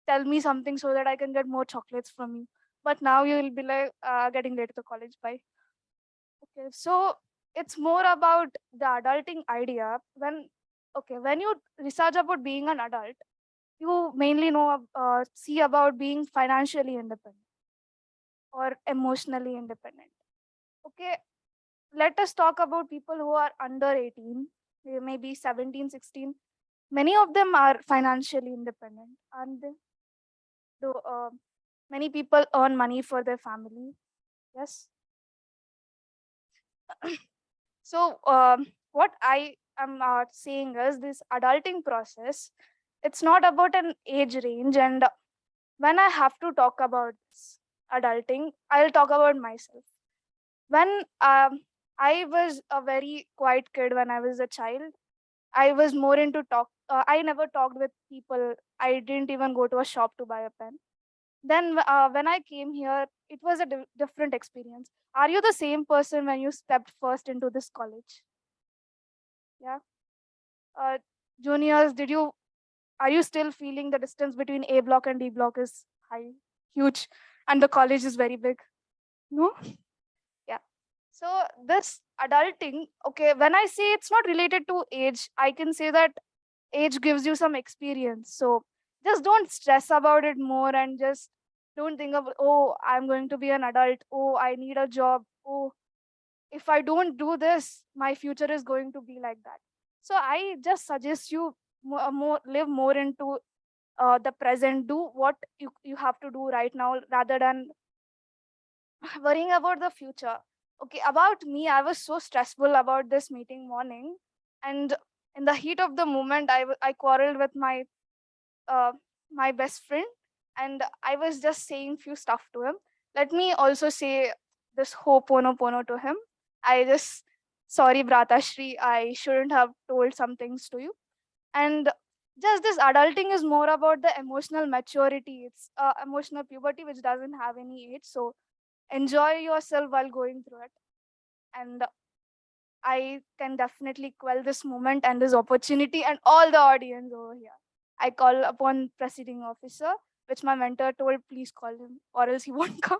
tell me something so that I can get more chocolates from you. But now you will be like, getting late to college, bye. Okay, so it's more about the adulting idea. When you research about being an adult, you mainly see about being financially independent or emotionally independent. Okay, let us talk about people who are under 18, maybe 17, 16. Many of them are financially independent, and many people earn money for their family. Yes. So, what I am saying is this adulting process, it's not about an age range. And when I have to talk about this adulting, I'll talk about myself. When I was a very quiet kid when I was a child, I was more into talk. I never talked with people. I didn't even go to a shop to buy a pen. Then, when I came here, it was a different experience. Are you the same person when you stepped first into this college? Yeah. Uh, Juniors, are you still feeling the distance between A block and D block is high, huge, and the college is very big? No? Yeah. So this adulting, okay, when I say it's not related to age, I can say that age gives you some experience. So just don't stress about it more and just don't think of, oh, I'm going to be an adult. Oh, I need a job. Oh, if I don't do this, my future is going to be like that. So I just suggest you live more into the present. Do what you have to do right now rather than worrying about the future. Okay, about me, I was so stressful about this meeting morning, and in the heat of the moment, I quarreled with uh, my best friend, and I was just saying few stuff to him. Let me also say this ho'oponopono to him. I just sorry, Bratashri, I shouldn't have told some things to you. And just this adulting is more about the emotional maturity. It's emotional puberty, which doesn't have any age. So enjoy yourself while going through it. And I can definitely quell this moment and this opportunity and all the audience over here. I call upon presiding officer, which my mentor told, please call him or else he won't come.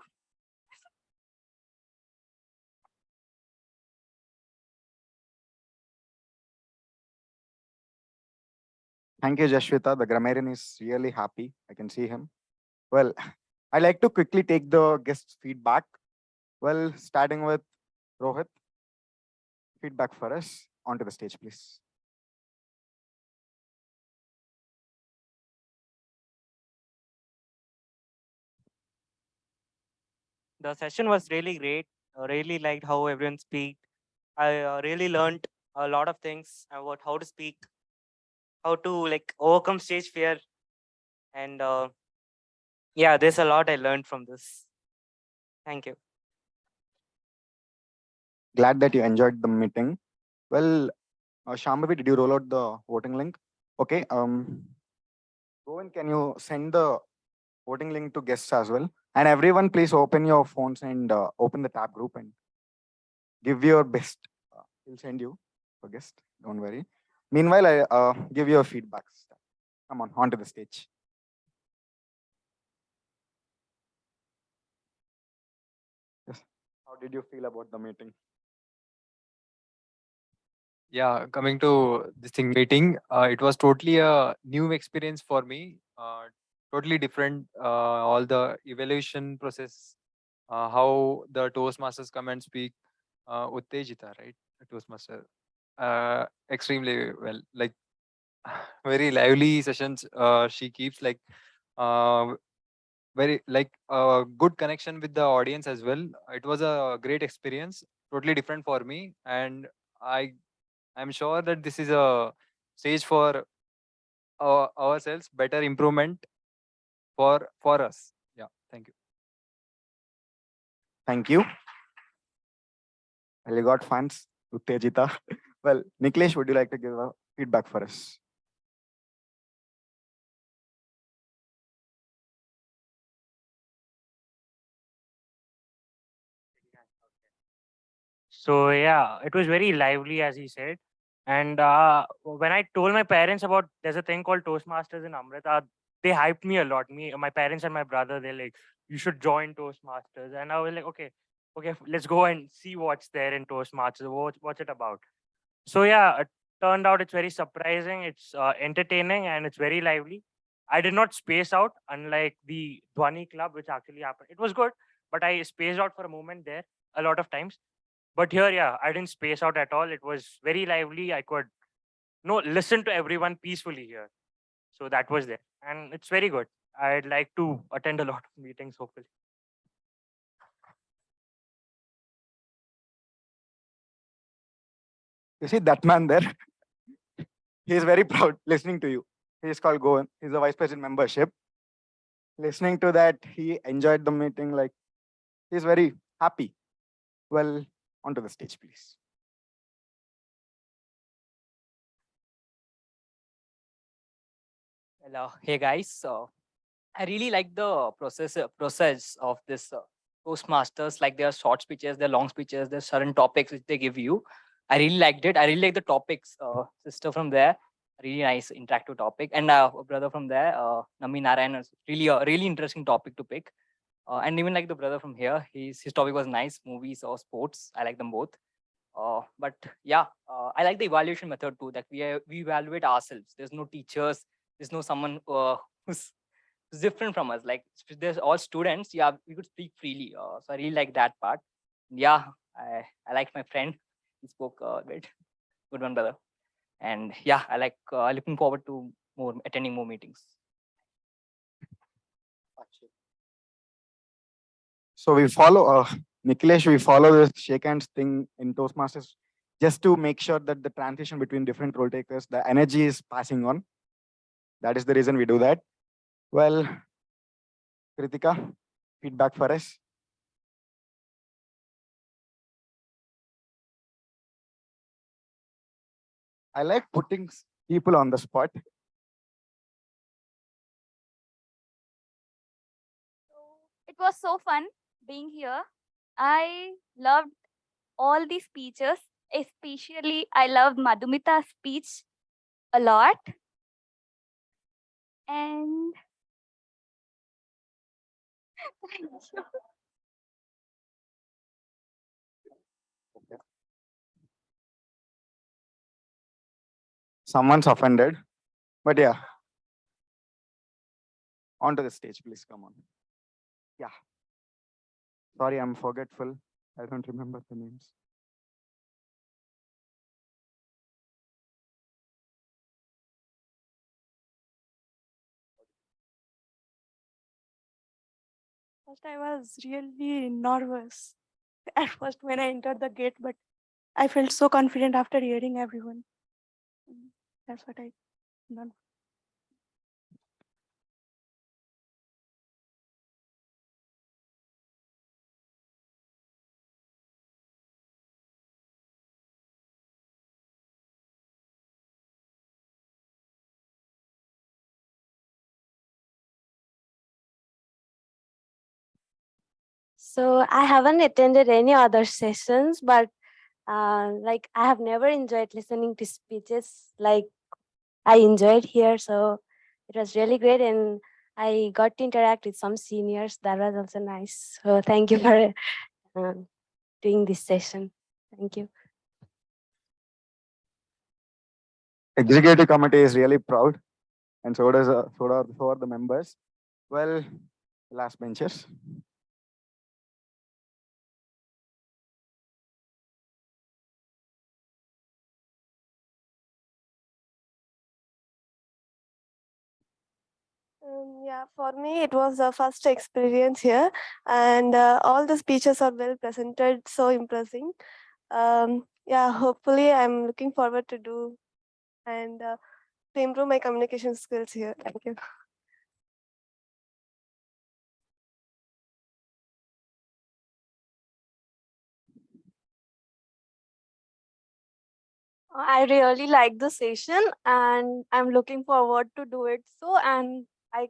Thank you, Jasvitha. The grammarian is really happy. I can see him. Well, I like to quickly take the guest feedback. Well, starting with Rohit. Feedback for us. Onto the stage, please. The session was really great. I really liked how everyone speak. I really learned a lot of things about how to speak, how to like overcome stage fear, and yeah, there's a lot I learned from this. Thank you. Glad that you enjoyed the meeting. Well, Shambhavi, did you roll out the voting link? Okay. Govind, can you send the voting link to guests as well? And everyone, please open your phones and open the tab group and give your best. We'll send you for guest. Don't worry. Meanwhile, I give you a feedback. Come on, onto the stage. Yes. How did you feel about the meeting? Yeah, coming to this thing meeting, it was totally a new experience for me. Totally different. All the evaluation process, how the Toastmasters come and speak. Uthejitha, right? Toastmaster. Extremely well. Like very lively sessions. She keeps like very like good connection with the audience as well. It was a great experience. Totally different for me, and I'm sure that this is a stage for ourselves, better improvement for us. Yeah, thank you. Thank you. Well, you got fans, Uthejitha. Well, Niklesh, would you like to give a feedback for us? So yeah, it was very lively, as he said. And when I told my parents about there's a thing called Toastmasters in Amrita, they hyped me a lot. My parents and my brother, they're like, you should join Toastmasters. And I was like, okay. okay, let's go and see what's there in Toastmasters. What's it about? So yeah, it turned out it's very surprising. It's entertaining and it's very lively. I did not space out, unlike the Dhwani Club, which actually happened. It was good, but I spaced out for a moment there a lot of times. But here, yeah, I didn't space out at all. It was very lively. I could listen to everyone peacefully here. So that was there, and it's very good. I'd like to attend a lot of meetings, hopefully. You see that man there? He is very proud listening to you. He is called Goan. He's a vice president membership. Listening to that, he enjoyed the meeting. Like, he's very happy. Well, onto the stage, please. Hello, hey guys. So I really like the process of this Toastmasters. Like there are short speeches, there are long speeches, there's certain topics which they give you. I really liked it. I really like the topics. Sister from there, really nice interactive topic, and a brother from there, Nami Narayan, is really a really interesting topic to pick. And even like the brother from here, his topic was nice. Movies or sports, I like them both. But yeah, I like the evaluation method too. That we evaluate ourselves. There's no teachers. There's no someone who's different from us. Like there's all students. Yeah, we could speak freely. So I really like that part. Yeah, I like my friend. He spoke a bit. Good one, brother. And yeah, I like looking forward to attending more meetings. So we follow, Nikhilesh, we follow this shake hands thing in Toastmasters just to make sure that the transition between different role takers, the energy is passing on. That is the reason we do that. Well, Kritika, feedback for us. I like putting people on the spot. It was so fun being here. I loved all the speeches, especially I loved Madhumitha's speech a lot. And thank you. Someone's offended, but yeah. Onto the stage, please come on. Yeah. Sorry, I'm forgetful. I don't remember the names. First, I was really nervous at first when I entered the gate, but I felt so confident after hearing everyone. That's what I done. So I haven't attended any other sessions, but like I have never enjoyed listening to speeches like I enjoyed here. So it was really great, and I got to interact with some seniors. That was also nice. So thank you for doing this session. Thank you. Executive committee is really proud, and so are the members. Well, last benchers. Yeah, for me, it was the first experience here, and all the speeches are well presented, so impressing. Yeah, hopefully, I'm looking forward to do and to improve my communication skills here. Thank you. I really like the session, and I'm looking forward to do it and I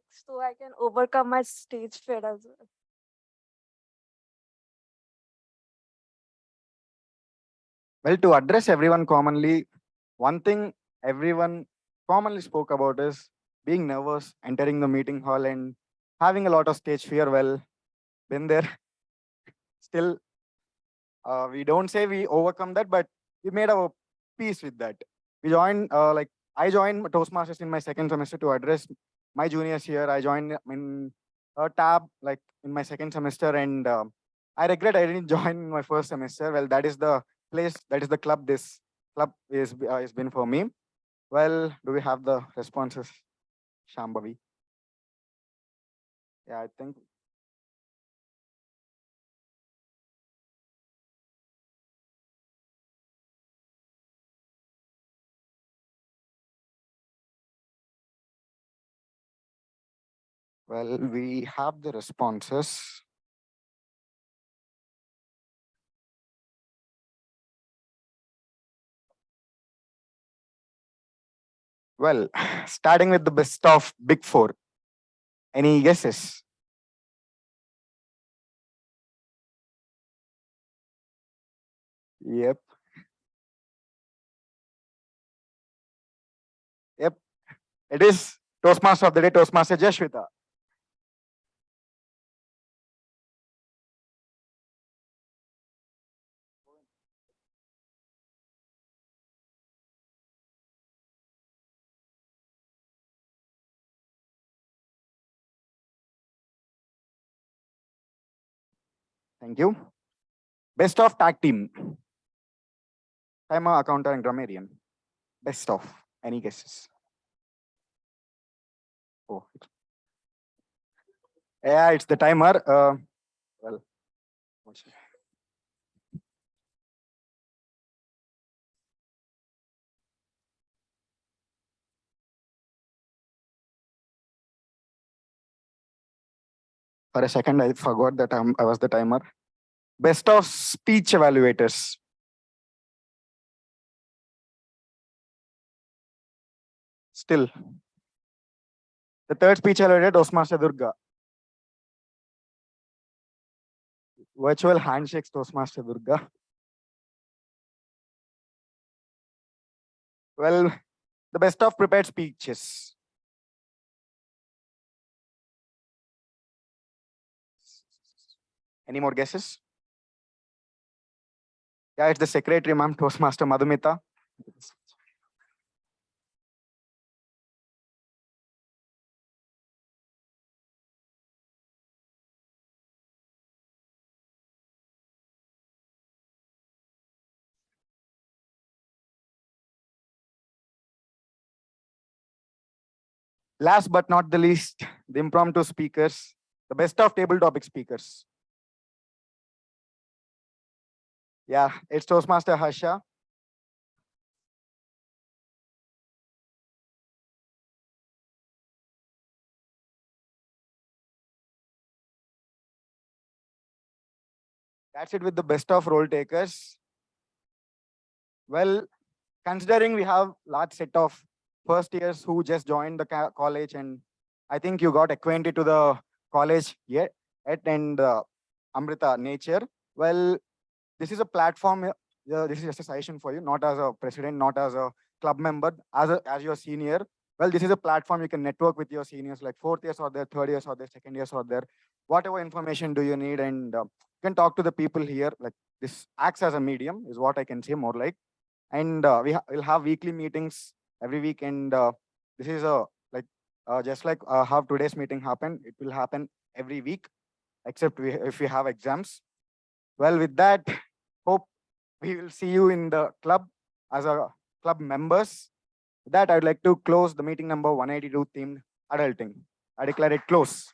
can overcome my stage fear as well. Well, to address everyone commonly, one thing everyone commonly spoke about is being nervous, entering the meeting hall, and having a lot of stage fear. Well, been there. Still, We don't say we overcome that, but we made our peace with that. We joined, I joined Toastmasters in my second semester to address my juniors here. I joined in a tab like in my second semester, and I regret I didn't join in my first semester. Well, that is the place, that is the club this club is has been for me. Well, do we have the responses, Shambhavi? Yeah, I think. Well, we have the responses. Well, starting with the best of Big Four. Any guesses? Yep. Yep. It is Toastmaster of the day, Toastmaster Jasvitha. Thank you. Best of tag team. Timer, accountant, and grammarian. Best of. Any guesses? Oh. Yeah, it's the timer. Well, for a second, I forgot that I was the timer. Best of speech evaluators. Still. The third speech evaluator, Toastmaster Durga. Virtual handshakes, Toastmaster Durga. Well, the best of prepared speeches. Any more guesses? Yeah, it's the secretary, ma'am, Toastmaster Madhumitha. Last but not the least, the impromptu speakers, the best of table topic speakers. Yeah, it's Toastmaster Harsha. That's it with the best of role takers. Well, considering we have large set of first years who just joined the college, and I think you got acquainted to the college yet and Amrita nature. Well, this is a platform. This is just a suggestion for you, not as a president, not as a club member, as your senior. Well, this is a platform you can network with your seniors, like fourth years or their third years or their second years or their whatever information do you need, and you can talk to the people here. Like this acts as a medium, is what I can say more like. And we'll have weekly meetings every week, and this is a just like how today's meeting happened, it will happen every week, except if we have exams. Well, with that, hope we will see you in the club as a club members. With that, I'd like to close the meeting number 182 themed adulting. I declare it close.